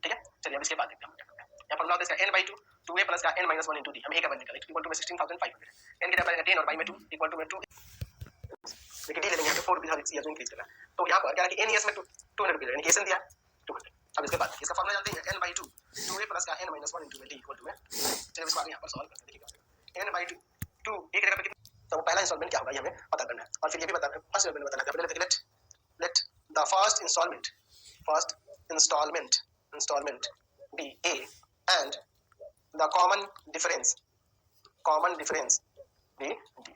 ठीक है, चलिए अब इसके बाद देखते हैं हम क्या करते हैं। यहाँ पर लॉग इसका n बाई 2 2a प्लस का n माइनस 1 इंटू d, हम a का वैल्यू निकालें इक्वल टू में 16500, n की जगह 10 और y में 2 इक्वल टू में 2, लेकिन d ले लेंगे यहाँ पे 4 रुपीज हर एक जो इंक्रीज कर रहा है। तो यहाँ पर क्या है कि n s में 200 रुपीज यानी कि एसएन दिया 200। अब इसके बाद इसका फार्मूला जानते हैं n बाई 2 2a प्लस का n माइनस 1 इंटू में d इक्वल टू में, चलिए इसको आगे यहाँ पर सॉल्व करते हैं। देखिए n बाई 2 एक जगह पे कितना, तो पहला इंस्टॉलमेंट क्या होगा ये हमें पता करना है, और फिर ये भी बताना है फर्स्ट इंस्टॉलमेंट बताना है। पहले let the first installment be a and the common difference be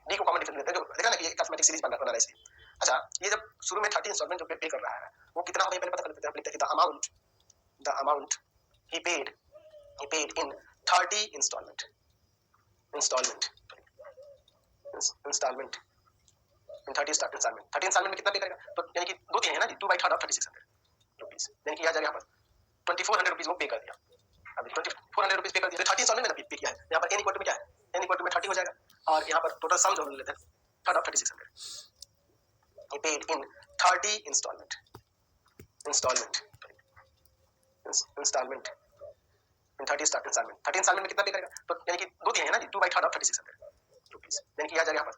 d को कॉमन डिफरेंस लेते हैं, जो देखा ना कि ये अरिथमेटिक सीरीज बना रहा है इसलिए। अच्छा ये जब शुरू में 30 इंस्टॉलमेंट जो पे कर रहा है वो कितना होगा पहले पता कर लेते हैं। आप लिखते हैं the amount he paid in 30 installment in 30 installment 30 installment में कितना पे करेगा, तो यानी कि दो तीन है ना जी, 2 by 3 of 3600 रुपीस, यानी कि आ जाएगा यहाँ पर 2400 रुपीस वो पे कर दिया। अब 2400 रुपीस पे कर दिया, 30 इंस्टॉलमेंट मैंने पे किया है। यहाँ पर n इक्वल टू में क्या है, n इक्वल टू में 30 हो जाएगा और यहाँ पर टोटल सम जो हम लेते हैं third of 3600 paid in 30 installment installment in 30 installment. 30 installment में कितना पे करेगा, तो यानी कि दो दिए हैं ना जी, 2 बाई थर्ड ऑफ 3600 रुपीज, यानी कि आ जाएगा यहाँ पर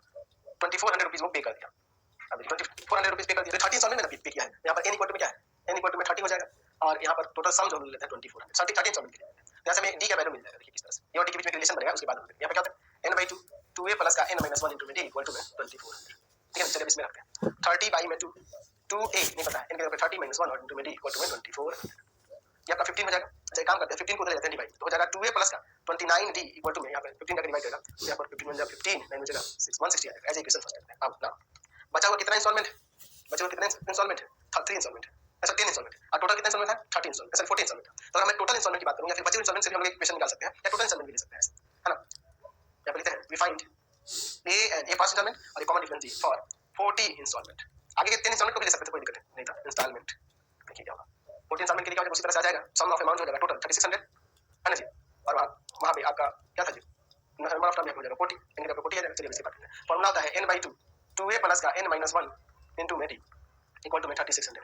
2400 रुपीज वो पे कर दिया। अब 2400 रुपीज पे कर दिया, तो 30 इंस्टॉलमेंट मैंने पे किया है। यहाँ पर n इक्वल टू में क्या है, n इक्वल टू में 30 हो जाएगा और यहाँ पर टोटल सम जो हम लेते हैं 2400 30 इंस्टॉलमेंट के लिए। जैसे हमें d का वैल्यू मिल जाएगा, देखिए किस तरह से ये और d के बीच में रिलेशन बनेगा, उसके बाद यहाँ पे क्या होता है n/2 2a प्लस का n-1 into d equal to में 2400। ठीक है, चलिए इसमें रखते हैं 30 बाई में 2 2a नहीं पता है, n के ऊपर 30 - 1 और into में d इक्वल टू में 2400। ये आपका 15 हो जाएगा। अच्छा एक काम करते हैं 15 को उधर लेते हैं डिवाइड, तो हो जाएगा 2a प्लस का 29d इक्वल टू में यहाँ पे 15 का डिवाइड करेगा तो यहाँ पर 15 बन जाएगा 15 9 बचेगा 160 आएगा। एज इक्वेशन फर्स्ट करते हैं। अब नाउ बचा हुआ कितना इंस्टॉलमेंट है, बचा हुआ कितना इंस्टॉलमेंट है 3 इंस्टॉलमेंट है, ऐसा 10 इंस्टॉलमेंट और टोटल कितना इंस्टॉलमेंट है 30 इंस्टॉलमेंट, ऐसा 14 इंस्टॉलमेंट। तो अगर मैं टोटल इंस्टॉलमेंट की बात करूं या फिर बचे हुए इंस्टॉलमेंट से भी हम लोग इक्वेशन निकाल सकते हैं या टोटल इंस्टॉलमेंट भी ले सकते हैं, है ना। यहाँ पे लिखते हैं we find a and a first installment और a common difference g for 40 installment. आगे के 10 इंस्टॉलमेंट को भी ले सकते थे, कोई दिक्कत नहीं था। इंस्टॉलमेंट देखिए क्या होगा 14 इंस्टॉलमेंट के लिए क्या हो जाएगा, उसी तरह से आ जाएगा सम ऑफ अमाउंट हो जाएगा टोटल 3600 है ना जी, और वहां पे आपका क्या था जी नंबर ऑफ टर्म हो जाएगा 40, यानी कि 40 आ जाएगा। चलिए इसके बाद फार्मूला होता है n/2 2a प्लस का n-1 into में d इक्वल टू में 3600।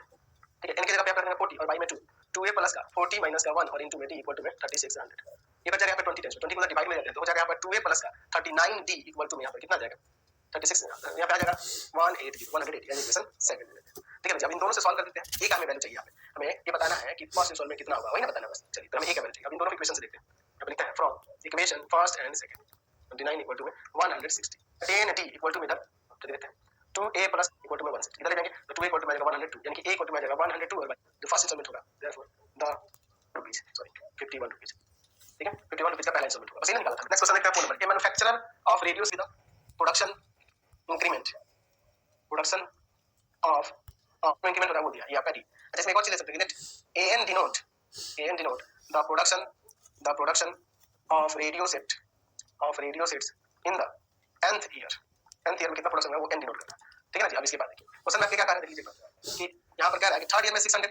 ठीक है, n की जगह पे आप कर देंगे 40 और बाई में 2 2a प्लस का 40 माइनस का 1 और into में d इक्वल टू में 3600। ये बच जाएगा यहाँ पे 20 टाइम्स 20 को डिवाइड में जाते हैं तो हो जाएगा यहाँ पर 2a प्लस का 39d इक्वल टू में यहाँ पर कितना आ जाएगा 36, यहाँ पे आ जाएगा 180 यानी इक्वेशन सेकंड। ठीक है, अब इन दोनों से सॉल्व कर देते हैं। ए का हमें वैल्यू चाहिए, यहाँ पे हमें ये बताना है कि फर्स्ट इंस्टॉलमेंट कितना होगा, वही ना बताना बस। चलिए तो हमें ए का वैल्यू चाहिए। अब इन दोनों इक्वेशन से देखते हैं। अब लिखते हैं from equation first and second 29 equal to में 160 10 d इक्वल टू में इधर तो देते हैं 2a प्लस इक्वल टू में 160 इधर ले जाएंगे तो 2a इक्वल टू में आएगा 102 यानी कि a इक्वल टू में आएगा 102 और जो फर्स्ट इंस्टॉलमेंट होगा therefore the rupees sorry 51 rupees. ठीक है, 51 रुपीस का पहला इंस्टॉलमेंट होगा, बस ये निकाला था। नेक्स्ट क्वेश्चन देखते हैं। Phone number A manufacturer of radios with production increment production of increment हो रहा है वो दिया ये आपका डी। अच्छा इसमें एक और चीज ले सकते हैं, late an denote the production of radio sets in the nth year में कितना प्रोडक्शन है वो n डिनोट करता है। ठीक है ना जी। अब इसके बाद देखिए क्वेश्चन में आपके क्या कह रहा है, देखिए कि यहाँ पर क्या रहा है कि थर्ड ईयर में 600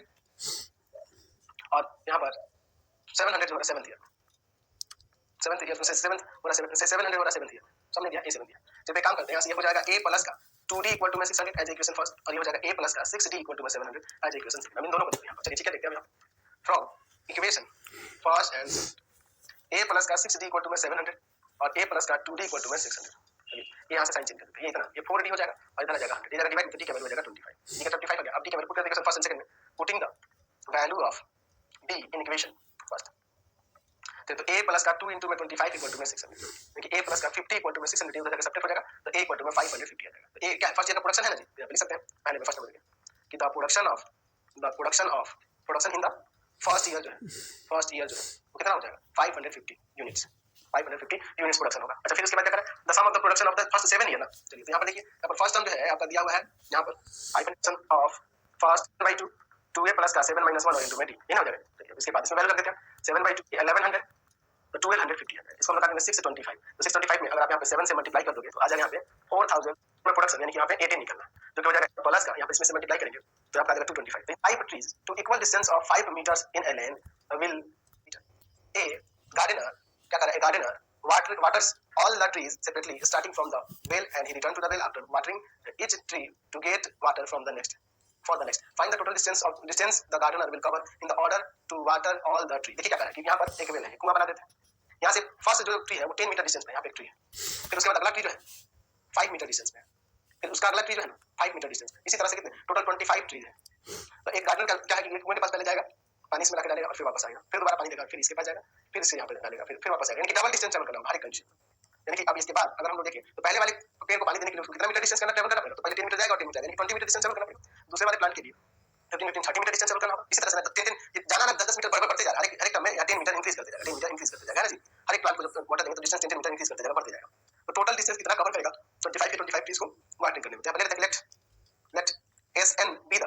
और यहाँ पर 700 जो है सेवंथ ईयर में 7th हो रहा 700 हो रहा 7th ईयर सबने दिया ए 7 दिया। जब एक काम करते हैं यहाँ से ये हो जाएगा a प्लस का 2d इक्वल टू में 600 एज इक्वेशन फर्स्ट और ये हो जाएगा a प्लस का 6d इक्वल टू में 700 एज इक्वेशन सेकंड। अब इन दोनों को देखते हैं। चलिए ठीक है, देखते हैं यहाँ from equation first and a plus का 6d इक्वल टू में 700 और a प्लस का 2d इक्वल टू में 600। चलिए ये यहाँ से साइन चेंज कर देते हैं। ये इतना ये 4d हो जाएगा और इधर आ जाएगा 100 इधर डिवाइड तो d का वैल्यू हो जाएगा 25। ठीक है 25 हो गया। अब d का वैल्यू पुट कर देंगे फर्स्ट एंड सेकंड में putting the value of d in equation first तो a प्लस का 2 into में 25 इक्वल टू में 600 देखिए a प्लस का 50 इक्वल टू में 600 हो जाएगा सब्ट्रैक्ट हो जाएगा तो a इक्वल टू में 550 आ जाएगा। तो a क्या फर्स्ट ईयर का प्रोडक्शन है ना जी, आप लिख सकते हैं पहले में फर्स्ट नंबर कि the production in the first year जो है वो कितना हो जाएगा 550 यूनिट्स 550 यूनिट्स प्रोडक्शन होगा। अच्छा फिर उसके बाद क्या करें the sum of the production of the first 7 year ना। चलिए तो यहाँ पर देखिए यहाँ पर फर्स्ट टर्म जो है आपका दिया हुआ है यहाँ पर 5% of first by 2 2a plus का 7 - 1 और into में d ये ना हो जाएगा। चलिए इसके बाद इसमें वैल्यू रख देते हैं 7/2 1100 तो 1250 है। इसको हम लोग काटेंगे 6 से 25 तो 625 में अगर आप यहाँ पे 7 से मल्टीप्लाई कर दोगे तो आ जाएगा यहाँ पे 4000 में प्रोडक्शन यानी कि यहाँ पे 18 निकलना जो कि हो जाएगा प्लस का यहाँ पे इसमें से मल्टीप्लाई करेंगे तो आपका आ जाएगा 225। तो 5 trees to equal distance of 5 meters in a lane will a gardener क्या कर रहा है gardener waters all the trees separately starting from the well and he returned to the well after watering each tree to get water from the next for the next find the total distance the gardener will cover in the order to water all the tree। देखिए क्या कर रहा है कि यहाँ पर एक well है कुआं बना देते हैं यहाँ से फर्स्ट जो ट्री है वो 10 मीटर डिस्टेंस पे यहाँ पे एक ट्री है फिर उसके बाद अगला ट्री जो है 5 मीटर डिस्टेंस पे फिर उसका अगला ट्री जो है 5 मीटर डिस्टेंस पे इसी तरह से कितने टोटल 25 ट्री है। तो एक गार्डन का क्या है कि कुएं के पास पहले जाएगा पानी इसमें डालेगा और फिर वापस आएगा फिर दोबारा पानी देगा फिर इसके पास जाएगा फिर इससे यहाँ पे डालेगा फिर वापस आएगा यानी कि डबल डिस्टेंस ट्रैवल करना हर एक कंडीशन। यानी कि अब इसके बाद अगर हम लोग देखें तो पहले वाले पेड़ को पानी देने के लिए कितना मीटर डिस्टेंस करना ट्रैवल करना पड़ेगा तो पहले 10 मीटर जाएगा और 10 मीटर जाएगा यानी 20 मीटर डिस्टेंस ट्रैवल करना पड़ेगा। दूसरे वाले प्लांट के लिए 30 मीटर डिस्टेंस ट्रैवल करना होगा। इसी तरह से 3 जाना ना 10 मीटर बराबर बढ़ते जा रहा है हर एक टर्म में 10 मीटर इंक्रीज करते जाएगा 10 मीटर इंक्रीज करते जाएगा ना जी। हर एक प्लांट को जब वाटर देंगे तो डिस्टेंस 10 मीटर इंक्रीज करते जाएगा बढ़ते जाएगा। तो टोटल डिस्टेंस कितना कवर करेगा 25 के 25 ट्रीज को वाटरिंग करने में। यहाँ पर let SN be the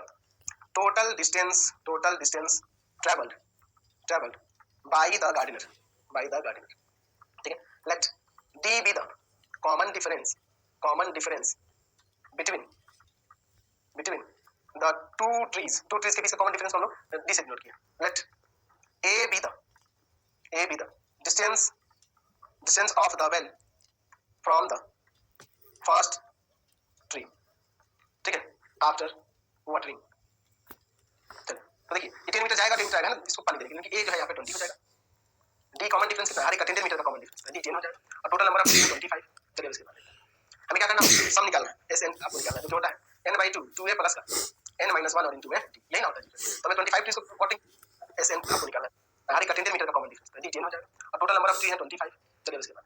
total distance traveled by the gardener. ठीक है, let D be the common difference between the two trees के बीच का कॉमन डिफरेंस हम लोग डी से डिनोट किया। Let A be the distance distance of the well from the first tree, ठीक है, आफ्टर वाटरिंग। चलो तो देखिए ये 10 मीटर जाएगा, 10 मीटर आएगा ना, इसको पानी देंगे क्योंकि ए जो है यहाँ पे 20 हो जाएगा। डी कॉमन डिफरेंस कितना है, हर एक का 10 मीटर का कॉमन डिफरेंस है, डी 10 हो जाएगा और टोटल नंबर ऑफ 25। चलिए उसके बाद हमें क्या करना है, सम निकालना है, एस एन आपको निकालना है, जो होता है n by 2 2a प्लस का n minus 1 और into a यही ना होता है जी। तो हमें 25 ट्रीज को वोटिंग एस एन आपको निकालना है, हर एक का 10 मीटर का कॉमन डिफरेंस है, डी 10 हो जाएगा और टोटल नंबर ऑफ ट्री है 25। चलिए उसके बाद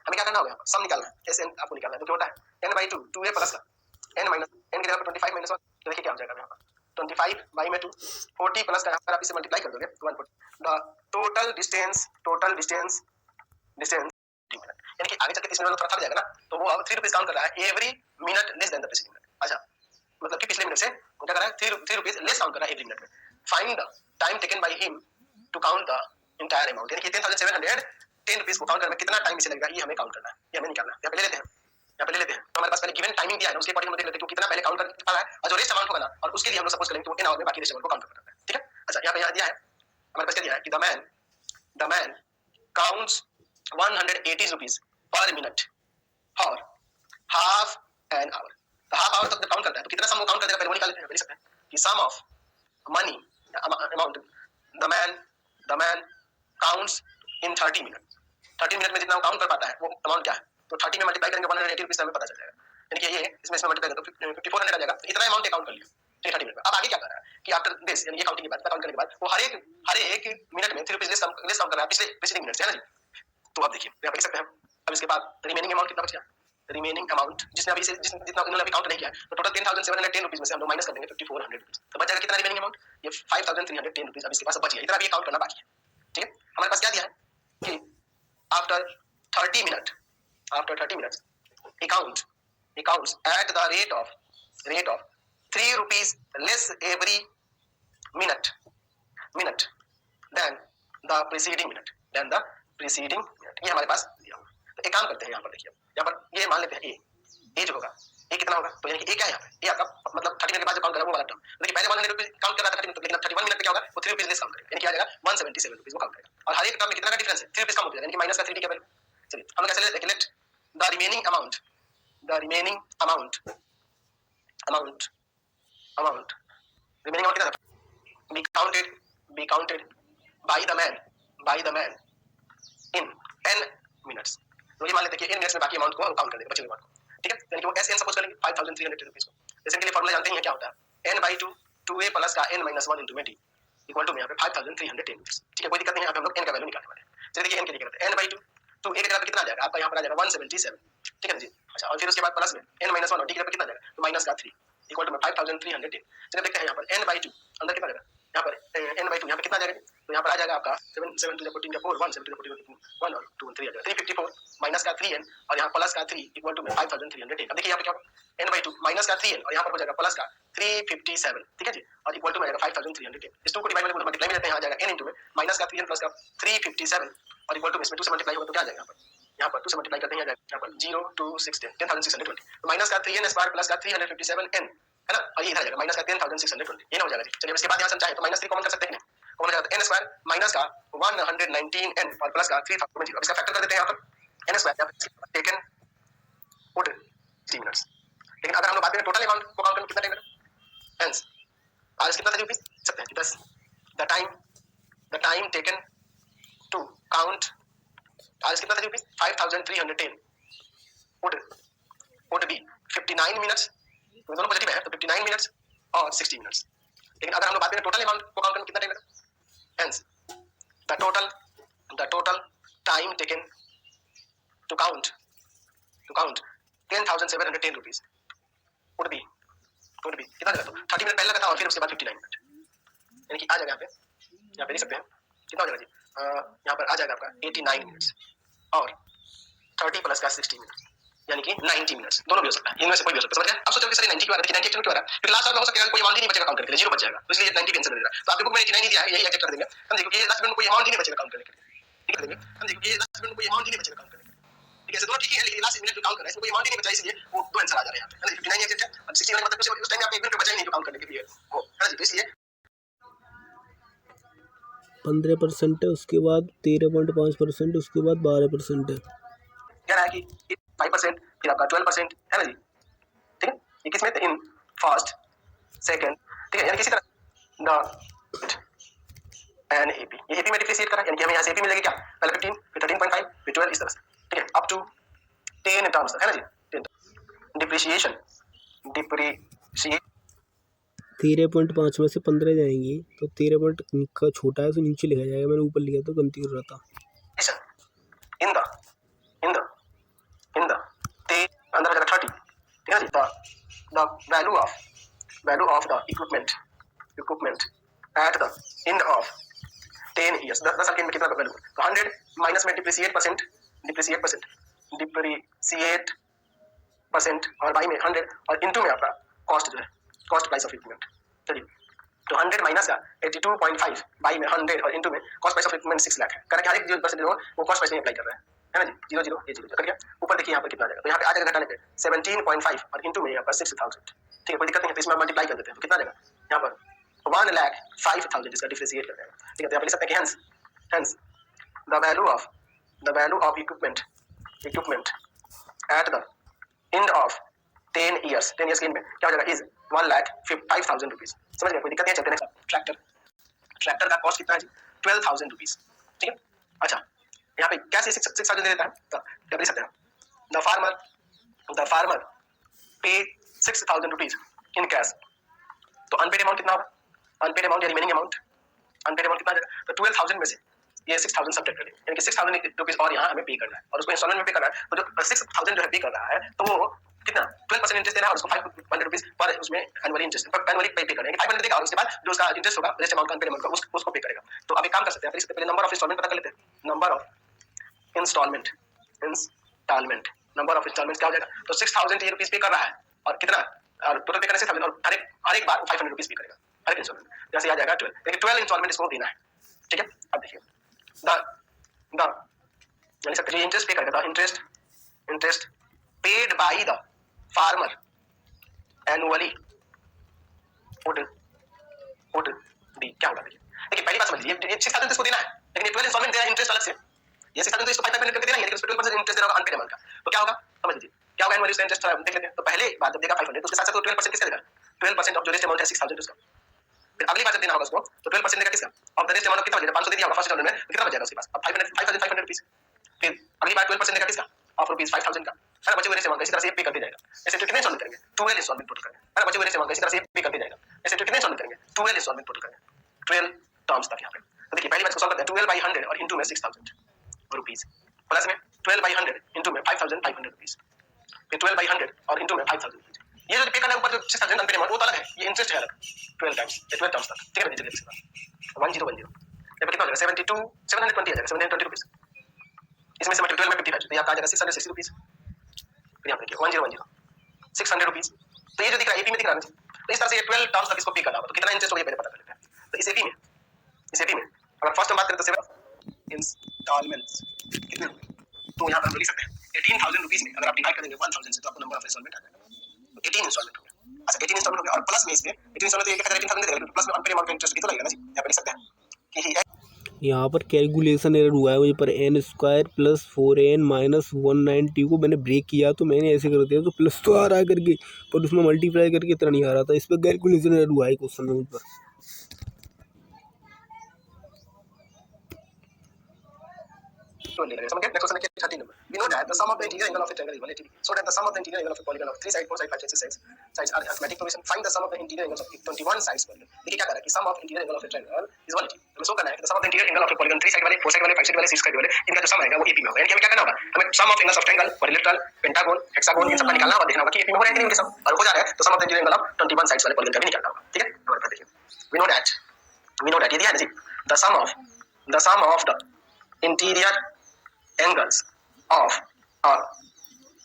हमें क्या करना होगा, सम निकालना है, एस एन आपको निकालना है, जो होता है n by 2 2a प्लस का n minus n की जगह पर 25 minus 1, तो देखिए क्या हो जाएगा यहाँ पर 25 by में 2 40 प्लस का यहाँ पर आप इसे मल्टीप्लाई कर दोगे 140 द टोटल डिस्टेंस यानी कि आगे चल के 30 मिनट थोड़ा थक जाएगा ना, तो वो अब 3 रुपीज काउंट कर रहा है every minute less than the preceding minute. अच्छा मतलब कि पिछले मिनट से वो क्या कर रहा है, 3 रुपीज लेस काउंट कर रहा है एवरी मिनट में। Find the time taken by him to count the entire amount, यानी कि 10710 रुपीज को काउंट करने में कितना टाइम इसे लगेगा, ये हमें काउंट करना है, ये हमें निकालना है। यहाँ पे ले लेते हैं, यहाँ पे ले लेते हैं, तो हमारे पास पहले गिवन टाइमिंग दिया है, उसके अकॉर्डिंग हम देख लेते हैं कि कितना पहले काउंट कर पा रहा है और जो रेस्ट अमाउंट होगा ना, और उसके लिए हम लोग सपोज करेंगे तो इन आवर में बाकी रेस्ट अमाउंट को काउंट करना है, ठीक है। अच्छा यहाँ पे यहाँ दिया है, हमारे पास क्या दिया है कि the man counts 180 rupees per minute और हाफ एन आवर, तो हाफ आवर तक काउंट करता है, तो कितना सम काउंट कर देगा पहले वो निकाल लेते हैं, देख सकते हैं कि sum of money amount the man counts in 30 minute, 30 minute में जितना काउंट कर पाता है वो अमाउंट क्या है, तो 30 में मल्टीप्लाई करेंगे 180 रुपीज हमें पता चल जाएगा, यानी कि ये इसमें मल्टीप्लाई करें तो 5400 आ जाएगा, तो इतना अमाउंट काउंट कर लिया 30 मिनट में। अब आगे क्या कर रहा है कि आफ्टर दिस यानी ये काउंटिंग के बाद काउंट करने के बाद वो हर एक मिनट में 3 रुपीज लेस काउंट कर रहा है पिछले मिनट से, है ना जी। तो अब देखिए यहाँ पे देख सकते हैं, अब इसके बाद रिमेनिंग अमाउंट कितना बच गया, रिमेनिंग अमाउंट जिसने अभी से जितना इन्होंने अभी काउंट नहीं किया है, तो टोटल 10710 रुपीज में से हम लोग माइनस कर देंगे 5400 रुपीज, तो बच जाएगा कितना रिमेनिंग अमाउंट, ये 5310 रुपीज अब इसके पास बच गया, इतना भी काउंट करना बाकी है, ठीक है। हमारे पास क्या दिया है कि after 30 minutes he counts at the rate of 3 rupees less every minute than the preceding minute, ये हमारे पास दिया हुआ। तो एक काम करते हैं, यहाँ पर देखिए, यहाँ पर ये मान लेते हैं ए जो होगा, ए कितना होगा, तो यानी कि ए क्या है यहाँ पे, ए आपका मतलब 30 मिनट के बाद जो काउंट करा वो वाला टर्म, देखिए पहले 100 रुपीज काउंट कर रहा था 30 मिनट, लेकिन अब 31 मिनट पे क्या होगा, वो 3 रुपीज लेस काउंट करेगा, यानी कि आ जाएगा 177 रुपीज वो काउंट करेगा, और हर एक टर्म में कितना का डिफरेंस है, 3 रुपीज कम हो जाएगा, यानी कि माइनस का 3 की वैल्यू। चलिए हम लोग कैसे लेते हैं, लेट द रिमेनिंग अमाउंट कितना था, be counted by the man in n minutes, तो ये मान लेते हैं कि n मिनट्स में बाकी अमाउंट को काउंट कर देंगे बचे हुए अमाउंट को, ठीक है। यानी कि वो एस एन सपोज करेंगे 5300 रुपीज को, जैसे के लिए फॉर्मूला जानते हैं क्या होता है, n by 2 2a प्लस का n minus 1 into a d equal to में यहाँ पे 5310 रुपीज, ठीक है, कोई दिक्कत नहीं है, यहाँ पे हम लोग n का वैल्यू निकालने वाले हैं। चलिए देखिए n के लिए करते हैं, n by 2 तो a की जगह पे कितना आ जाएगा आपका, यहाँ पर आ जाएगा 177, ठीक है ना जी। अच्छा और फिर उसके बाद प्लस में n minus 1 और d की जगह पे कितना आ जाएगा, तो माइनस का 3 इक्वल टू में 5310। चलिए देखते हैं यहाँ पर n by 2 अंदर कितना जाएगा, यहाँ पर n by 2 यहाँ पे कितना आ जाएगा, तो यहाँ पर आ जाएगा आपका 7 7 to the 14 का 4 1 7 to the 14 1 और 2 3 आ जाएगा 354 माइनस का 3n और यहाँ प्लस का 3 इक्वल टू 5310। अब देखिए यहाँ पे क्या होगा, n by 2 माइनस का 3n और यहाँ पर हो जाएगा प्लस का 357, ठीक है जी, और इक्वल टू में आएगा 5310। इस 2 को डिवाइड में मल्टीप्लाई में लेते हैं, आ जाएगा n into में माइनस का 3n प्लस का 357 और इक्वल टू में इसमें 2 से मल्टीप्लाई होगा तो क्या आ जाएगा, यहाँ पर 2 से मल्टीप्लाई करते हैं, यहाँ पर 0 2 6 10 10620, तो माइनस का 3n स्क्वायर प्लस का 357n है ना, और ये इधर आ जाएगा माइनस का 10620, ये ना हो जाएगा जी। चलिए इसके बाद यहाँ से हम चाहे तो माइनस 3 कॉमन कर सकते हैं, कॉमन हो जाता है n स्क्वायर माइनस का 119n और प्लस का 3000। अब इसका फैक्टर कर देते हैं यहाँ पर n square taken put 3 minutes, लेकिन अगर हम लोग बात करें टोटल अमाउंट को काउंट करने कितना टाइम लगेगा, हेंस आज कितना था रुपीस सकते हैं कि 10 the time taken to count आज कितना था रुपीस 5310 would be 59 मिनट्स, तो दोनों पॉजिटिव है तो 59 मिनट्स और 60 मिनट्स, लेकिन अगर हम लोग बात करें टोटल अमाउंट को काउंट करने कितना टाइम लगेगा, hence the total time taken to count 10710 rupees would be कितना लगा, तो 30 मिनट पहले लगा था और फिर उसके बाद 59 मिनट, यानी कि आ जाएगा यहाँ पे देख सकते हैं कितना हो जाएगा जी, यहाँ पर आ जाएगा आपका 89 मिनट्स और 30 प्लस का 60 मिनट्स, यानी कि 90 मिनट्स, दोनों भी हो सकता है, इनमें से कोई भी हो सकता है, समझ गए। अब सोचो कि सर 90 क्यों आ रहा है, 90 एक्चुअली क्यों आ रहा है, क्योंकि लास्ट में हो सकता है कोई अमाउंट ही नहीं बचेगा काउंट करने के लिए, 0 बच जाएगा, तो इसलिए 90 आंसर दे रहा है। तो आपके बुक में 89 दिया है, यही एग्जैक्ट कर देंगे हम, देखो ये लास्ट में कोई अमाउंट ही नहीं बचेगा काउंट करने के लिए, ठीक है, देंगे हम, देखो ये लास्ट में कोई अमाउंट ही नहीं बचेगा काउंट करने के लिए, ठीक है, दोनों ठीक है, लेकिन लास्ट मिनट जो काउंट कर रहा है इसमें कोई अमाउंट ही नहीं बचा, इसलिए वो दो आंसर आ जा रहे हैं यहाँ पे, 59 एग्जैक्ट है, अब 60 मतलब उस टाइम आपके एक मिनट बचा ही नहीं जो काउंट करने के लिए वो है ना जी, तो इसलिए 15% है, उसके बाद 13.5%, उसके बाद 12% है। कह रहा है कि 5%, फिर आपका 12% है ना जी, ठीक है। ये किसमें इन फर्स्ट सेकंड, ठीक है, यानी किसी तरह द एन एपी, ये एपी में डिप्रिशिएट कर रहा है, यानी कि हमें यहाँ से एपी मिलेगी क्या, पहले 15, फिर 13.5, फिर 12, इस तरह से, ठीक है, अप टू 10 टर्म्स है ना जी, 10 डिप्रिशिएशन 13.5 में से 15 जाएंगी तो 13 पॉइंट का छोटा है तो नीचे लिखा जाएगा, मैंने ऊपर लिखा तो गलती कर रहा था। In the in the in the ते अंदर आ जाएगा 30, ठीक है जी, the value of the equipment at the end of 10 years, 10 साल के में कितना वैल्यू, तो 100 माइनस में डिप्रिशिएट परसेंट और बाई में 100 और इनटू में आपका कॉस्ट जो है, कॉस्ट प्राइस ऑफ इक्विपमेंट, चलिए, तो 100 माइनस का 82.5 बाई में 100 और इनटू में cost price of equipment 6 lakh है, कारण कि हर एक 0% वो कॉस्ट प्राइस में अप्लाई कर रहा है ना जी, 0 0 ये 0 कर दिया, ऊपर देखिए यहाँ पर कितना आ जाएगा, तो यहाँ पे आ जाएगा घटाने पे 17.5 और इनटू में यहाँ पर 6000, ठीक है, कोई दिक्कत नहीं है, तो इसमें मल्टीप्लाई कर देते हैं तो कितना आ जाएगा यहाँ पर 1,05,000 इसका डिफरेंशिएट कर देगा, ठीक है, तो यहाँ पे लिख सकते हैं कि hence the value of equipment at the end of 10 years के end में क्या हो जाएगा is 1,05,000 रुपीज, समझ गए, कोई दिक्कत नहीं है, चलते हैं। ट्रैक्टर का कॉस्ट कितना है जी, 12,000 रुपीज, ठीक है। अच्छा, यहाँ पे कैसे 6,000 दे देता है, तो क्या लिख सकते हैं, द फार्मर पे 6,000 रुपीज इन कैश, तो अनपेड अमाउंट कितना होगा, अनपेड अमाउंट या रिमेनिंग अमाउंट, अनपेड अमाउंट कितना आ जाएगा, तो 12,000 में से ये 6,000 सब्ट्रैक्ट कर दें, यानी कि 6,000 रुपीज और यहाँ हमें पे करना है और उसको इंस्टॉलमेंट में पे करना है, तो जो 6,000 जो है पे कर रहा है तो वो कितना 12% इंटरेस्ट देना है और उसको 500 रुपीज पर उसमें एनुअली इंटरेस्ट पर एनुअली पे करेंगे, 500 देगा और उसके बाद जो उसका इंटरेस्ट होगा रेस्ट अमाउंट का अनपेड अमाउंट का उसको पे करेगा। तो अब एक काम कर सकते हैं, इससे पहले नंबर ऑफ इंस्टॉलमेंट पता कर लेते हैं, number of installment number of installment क्या हो जाएगा, तो 6,000 ये रुपीज पे कर रहा है और कितना और टोटल पे करने से 6,000 और हर एक बार 500 रुपीज पे करेगा हर एक इंस्टॉलमेंट, जैसे आ जाएगा 12, लेकिन 12 इंस्टॉलमेंट इसको देना है, ठीक है। अब देखिए द यानी सकते हैं इंटरेस्ट पे करेगा, the interest paid by the farmer annually would be, क्या होगा देखिए पहली बात समझ लीजिए, ये 6,000 इसको देना है, लेकिन ये 12 इंस्टॉलमेंट देना है इंटरेस्ट अलग से, ये 6,000 तो इसको 5% करके देना है, लेकिन इसको 12% इंटरेस्ट देना होगा अनपेड अमाउंट का, तो क्या होगा समझ लीजिए, क्या होगा एनुअली इंटरेस्ट देख लेते हैं। तो पहले बार जब देगा 500 तो उसके साथ साथ 12% किसका देगा, 12% ऑफ जो रेस्ट अमाउंट है 6,000 उसका, फिर अगली बार जब देना होगा उसको तो 12% देगा किसका, ऑफ द रेस्ट अमाउंट कितना बचेगा, 500 दे दिया होगा फर्स्ट इंस्टॉलमेंट में, कितना बचेगा उसके पास, अब 5,500 रुपीस, फिर अगली बार 12% देगा किसका, ऑफ रुपीस 5,000 का, है ना, बचे हुए रेस्ट अमाउंट इसी तरह से पे करते जाएगा, ऐसे तो कितने इंस्टॉलमेंट करेंगे 12 इंस्टॉलमेंट टोटल करेंगे, है ना, बचे हुए रेस्ट अमाउंट इसी तरह से पे करते जाएगा, ऐसे तो कितने इंस्टॉलमेंट करेंगे 12 इंस्टॉलमेंट टोटल करेंगे, 12 टर्म्स तक यहाँ पे। तो देखिए पहली बार इसको सॉल्व करते हैं, 12 by 100 और इनटू में 6,000 रुपीस प्लस में 12 by 100 इनटू में 5,500 रुपीस, फिर 12 by 100 और इनटू में 5,000 रुपीस, ये जो पे करना है ऊपर जो 6,000 अनपेड अमाउंट वो तो अलग है, ये इंटरेस्ट है अलग 12 टाइम्स 12 टर्म्स तक, ठीक है, चलिए इसके बाद 1010 ये कितना हो जाएगा 720 आ जाएगा 720 रुपीस, इसमें से 12 में 55 तो यहाँ आ जाएगा 660 रुपीस, फिर यहाँ देखिए 1010 600 रुपीस, तो ये जो दिख रहा है एपी में दिख रहा है, तो इस तरह से ये 12 टर्म्स तक इसको पे करना होगा, तो कितना इंटरेस्ट होगा पहले पता कर लेते हैं। तो इस एपी में अगर फर्स्ट हम बात करें तो 7 इंस्टॉलमेंट्स कितने होंगे, तो यहाँ पर हम लिख सकते हैं 18,000 रुपीस में अगर आप डिवाइड करेंगे 1,000 से तो आपको नंबर ऑफ इंस्टॉलमेंट आ जाएगा, 18 इंस्टॉलमेंट हो गया। अच्छा 18 इंस्टॉलमेंट हो गया और प्लस में इसमें 18 इंस्टॉलमेंट तो 18,000 दे देगा, प्लस में अनपेड अमाउंट का इंटरेस्ट भी तो लगेगा ना जी, यहाँ पर लिख सकते हैं कि यहाँ पर कैलकुलेशन एरर हुआ है मुझे पर n square plus 4n minus 190 को मैंने ब्रेक किया तो मैंने ऐसे कर दिया तो प्लस तो आ रहा है करके, पर उसमें मल्टीप्लाई करके इतना नहीं आ रहा था, इस पर कैलकुलेशन एरर हुआ है क्वेश्चन में मुझ पर। Next question is 13 number. We know that the sum of the interior angle of a triangle is 180 degree. So that the sum of the interior angle of a polygon of 3 sides, 4 sides, 5 sides, 6 sides are arithmetic progression. Find the sum of the interior angles of 21 sides polygon. देखिए क्या कर रहा है कि sum of interior angle of a triangle is 180. हमें show करना है कि the sum of the interior angle of a polygon 3 side वाले, 4 side वाले, 5 side वाले, 6 side वाले इनका जो sum आएगा वो AP में होगा। यानी कि हमें क्या करना होगा, हमें sum of angles of triangle, quadrilateral, pentagon, hexagon इन सब का निकालना होगा, देखना होगा कि AP में हो रहा है कि नहीं उनके sum, और हो जा रहा है तो sum of the interior angle of 21 sides वाले polygon का भी निकालना होगा, ठीक है। हमारे पास देखिए we know that ये दिया है ना जी, the sum of the interior angles of a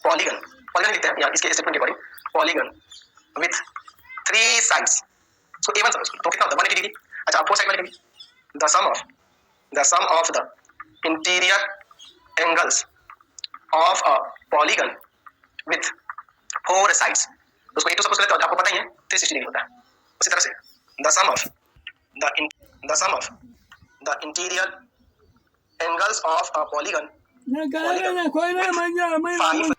polygon लिखते हैं यहाँ इसके स्टेटमेंट के according, polygon with 3 sides, so A1 समझ तो कितना होता है 180 डिग्री। अच्छा 4 साइड वाले के भी the sum of the interior angles of a polygon with 4 sides, उसको A2 सपोज करते हैं तो आपको पता ही है 360 डिग्री होता है। उसी तरह से the sum of the interior angles of a polygon, with 5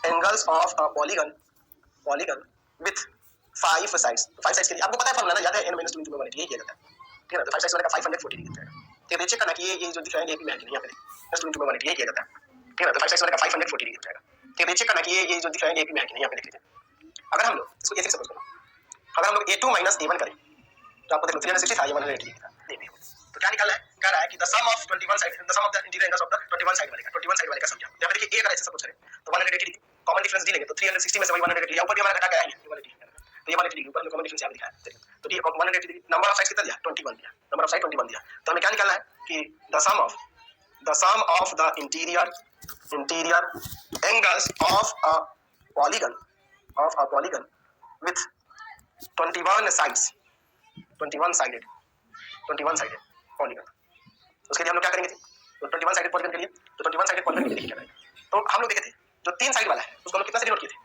angles of a polygon with 5 sides. 5 sides के लिए आपको पता है फॉर्मूला ना, याद है, n - 2 × 180 ये किया जाता है, ठीक है ना। तो 5 sides वाले का 540 डिग्री जाएगा, ठीक है। चेक करना कि ये जो दिख रहा है ये भी है कि नहीं, यहाँ पे -2 × 180 ये किया जाता है, ठीक है ना। तो 5 sides वाले का 540 डिग्री जाएगा, ठीक है। चेक करना कि ये जो दिख रहा है ये भी है कि नहीं, यहाँ पे देख लीजिए। अगर हम लोग इसको ऐसे सपोज करो, अगर हम लोग a2 - a1 करें तो आपको देखो 360 था, ये 180 डिग्री था, ये भी हो। तो क्या निकालना है, कह रहा है कि the sum of 21 side, the sum of the interior angles of the 21 side वाले का, 21 साइड वाले का समझा। यहाँ पे देखिए a अगर ऐसे सपोज करें तो 180 डिग्री, कॉमन डिफरेंस डी लेंगे तो 360 में से वही 180 डिग्री, ऊपर भी हमारा घटा गया है, ये 180 डिग्री, तो ये 180 डिग्री ऊपर में कॉमन डिफरेंस यहाँ दिखा है, तो ये 180 डिग्री। नंबर ऑफ साइड्स कितना दिया, 21 दिया, नंबर ऑफ साइड 21 दिया। तो हमें क्या निकालना है कि the sum of the interior angles of a polygon with 21 sides, 21 sided polygon. उसके लिए हम लोग क्या करेंगे, तो 21 साइडेड पॉलीगन के लिए, तो 21 साइडेड पॉलीगन के लिए क्या करेंगे, तो हम लोग देखे थे जो 3 साइड वाला है उसको हम लोग कितना से डिनोट किए थे,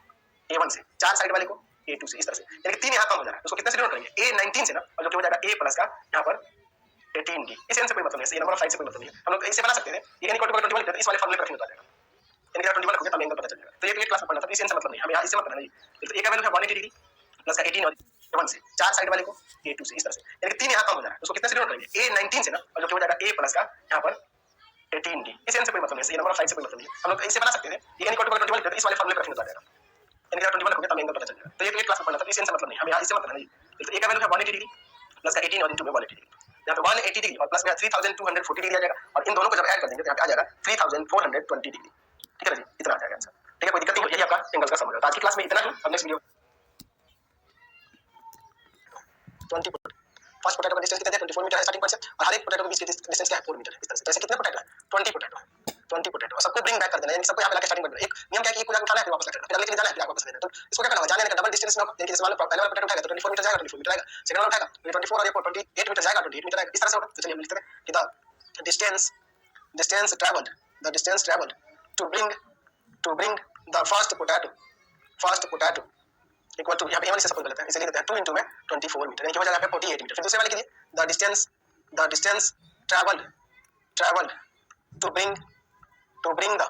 a1 से, 4 साइड वाले को a2 से, इस तरह से, यानी कि 3 यहाँ कम हो जा रहा है, उसको कितना से डिनोट करेंगे, a19 से ना, और जो कि हो जाएगा a प्लस का यहाँ पर 18d। इस n से कोई मतलब नहीं है, ये नंबर ऑफ साइड से कोई मतलब नहीं है, हम लोग इसे बना सकते हैं, ये n = 21 इस वाले फॉर्मूले पर रखने होता है, यानी कि 21 रखोगे तब एंगल पता चल जाएगा। तो ये क्लास में पढ़ना था, इस n से मतलब नहीं, हमें यहाँ इससे मतलब नहीं। तो a का वैल्यू है 180 डिग्री प्लस का 18 और 1 से, 4 साइड वाले को a2 से, इस तरह से, यानी कि 3 यहाँ कम हो जा रहा है, उसको कितने से डिनोट करेंगे, a19 से ना, और जो कि हो जाएगा a प्लस का यहाँ पर 18d। इस n से कोई मतलब नहीं है, ये नंबर ऑफ साइड से कोई मतलब नहीं है, हम लोग इसे बना सकते हैं, ये n = 21 इस वाले फॉर्मूले पर रखने होता है, यानी कि 21 रखोगे तब एंगल पता चल जाएगा। तो ये क्लास में पढ़ना था, इस n से मतलब नहीं, हमें यहाँ इससे मतलब नहीं। तो a का वैल्यू है 180 डिग्री प्लस का 18 और इनटू में 180 डिग्री, यहाँ पे 180 डिग्री और प्लस में 3240 डिग्री आ जाएगा, और इन दोनों को जब ऐड कर देंगे तो यहाँ पे आ जाएगा 3420 डिग्री, ठीक है जी, इतना आ जाएगा आंसर, ठीक है। कोई दिक्कत नहीं, यही आपका एंगल का समझ है। तो आज की क्लास में इतना ही, अब नेक्स्ट वीडियो 20 फर्स्ट पोटैटो का डिस्टेंस कितना है, 24 मीटर है स्टार्टिंग पॉइंट से, और हर एक पोटैटो के बीच की डिस्टेंस क्या है, 4 मीटर है, इस तरह से। तो ऐसे कितने पोटैटो है, 20 पोटैटो, सबको ब्रिंग बैक कर देना, यानी सबको यहाँ पे लाके स्टार्टिंग पॉइंट। एक नियम क्या है कि एक को जाके उठाना है फिर वापस रखना, फिर अगले के लिए जाना है फिर वापस लेना। तो इसको क्या करना होगा, जाने का डबल डिस्टेंस में, यानी कि जैसे मान लो पहले वाला पोटैटो उठाएगा तो 24 मीटर जाएगा, 24 मीटर आएगा, सेकंड वाला उठाएगा तो 24 और ये 28 मीटर जाएगा, 28 मीटर आएगा, इस तरह से होगा। तो चलिए हम लिखते हैं कि the distance traveled to bring the first potato equal to, यहाँ पे a1 से सपोज कर लेते हैं, इसे लिख देते हैं 2 * में 24 मीटर, यानी कि हो जाएगा 48 मीटर। फिर दूसरे वाले के लिए the distance traveled to bring the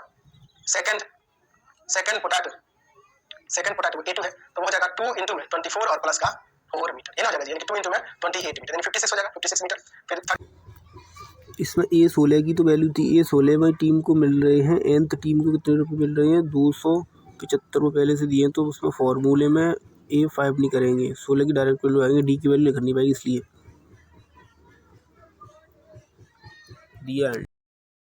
second potato a2 है, तो वो हो जाएगा 2 * में 24 और प्लस का 4 मीटर, ये ना हो जाएगा, यानी कि 2 * में 28 मीटर, यानी 56 हो जाएगा, 56 मीटर। फिर इसमें a16 की तो वैल्यू थी, a16 में टीम को मिल रहे हैं, nth टीम को कितने रुपये मिल रहे हैं, 275 रुपये पहले से दिए हैं, तो उसमें फार्मूले में a5 नहीं करेंगे, 16 की डायरेक्ट वैल्यू आएंगे, डी की वैल्यू नहीं करनी पाएगी, इसलिए दिया।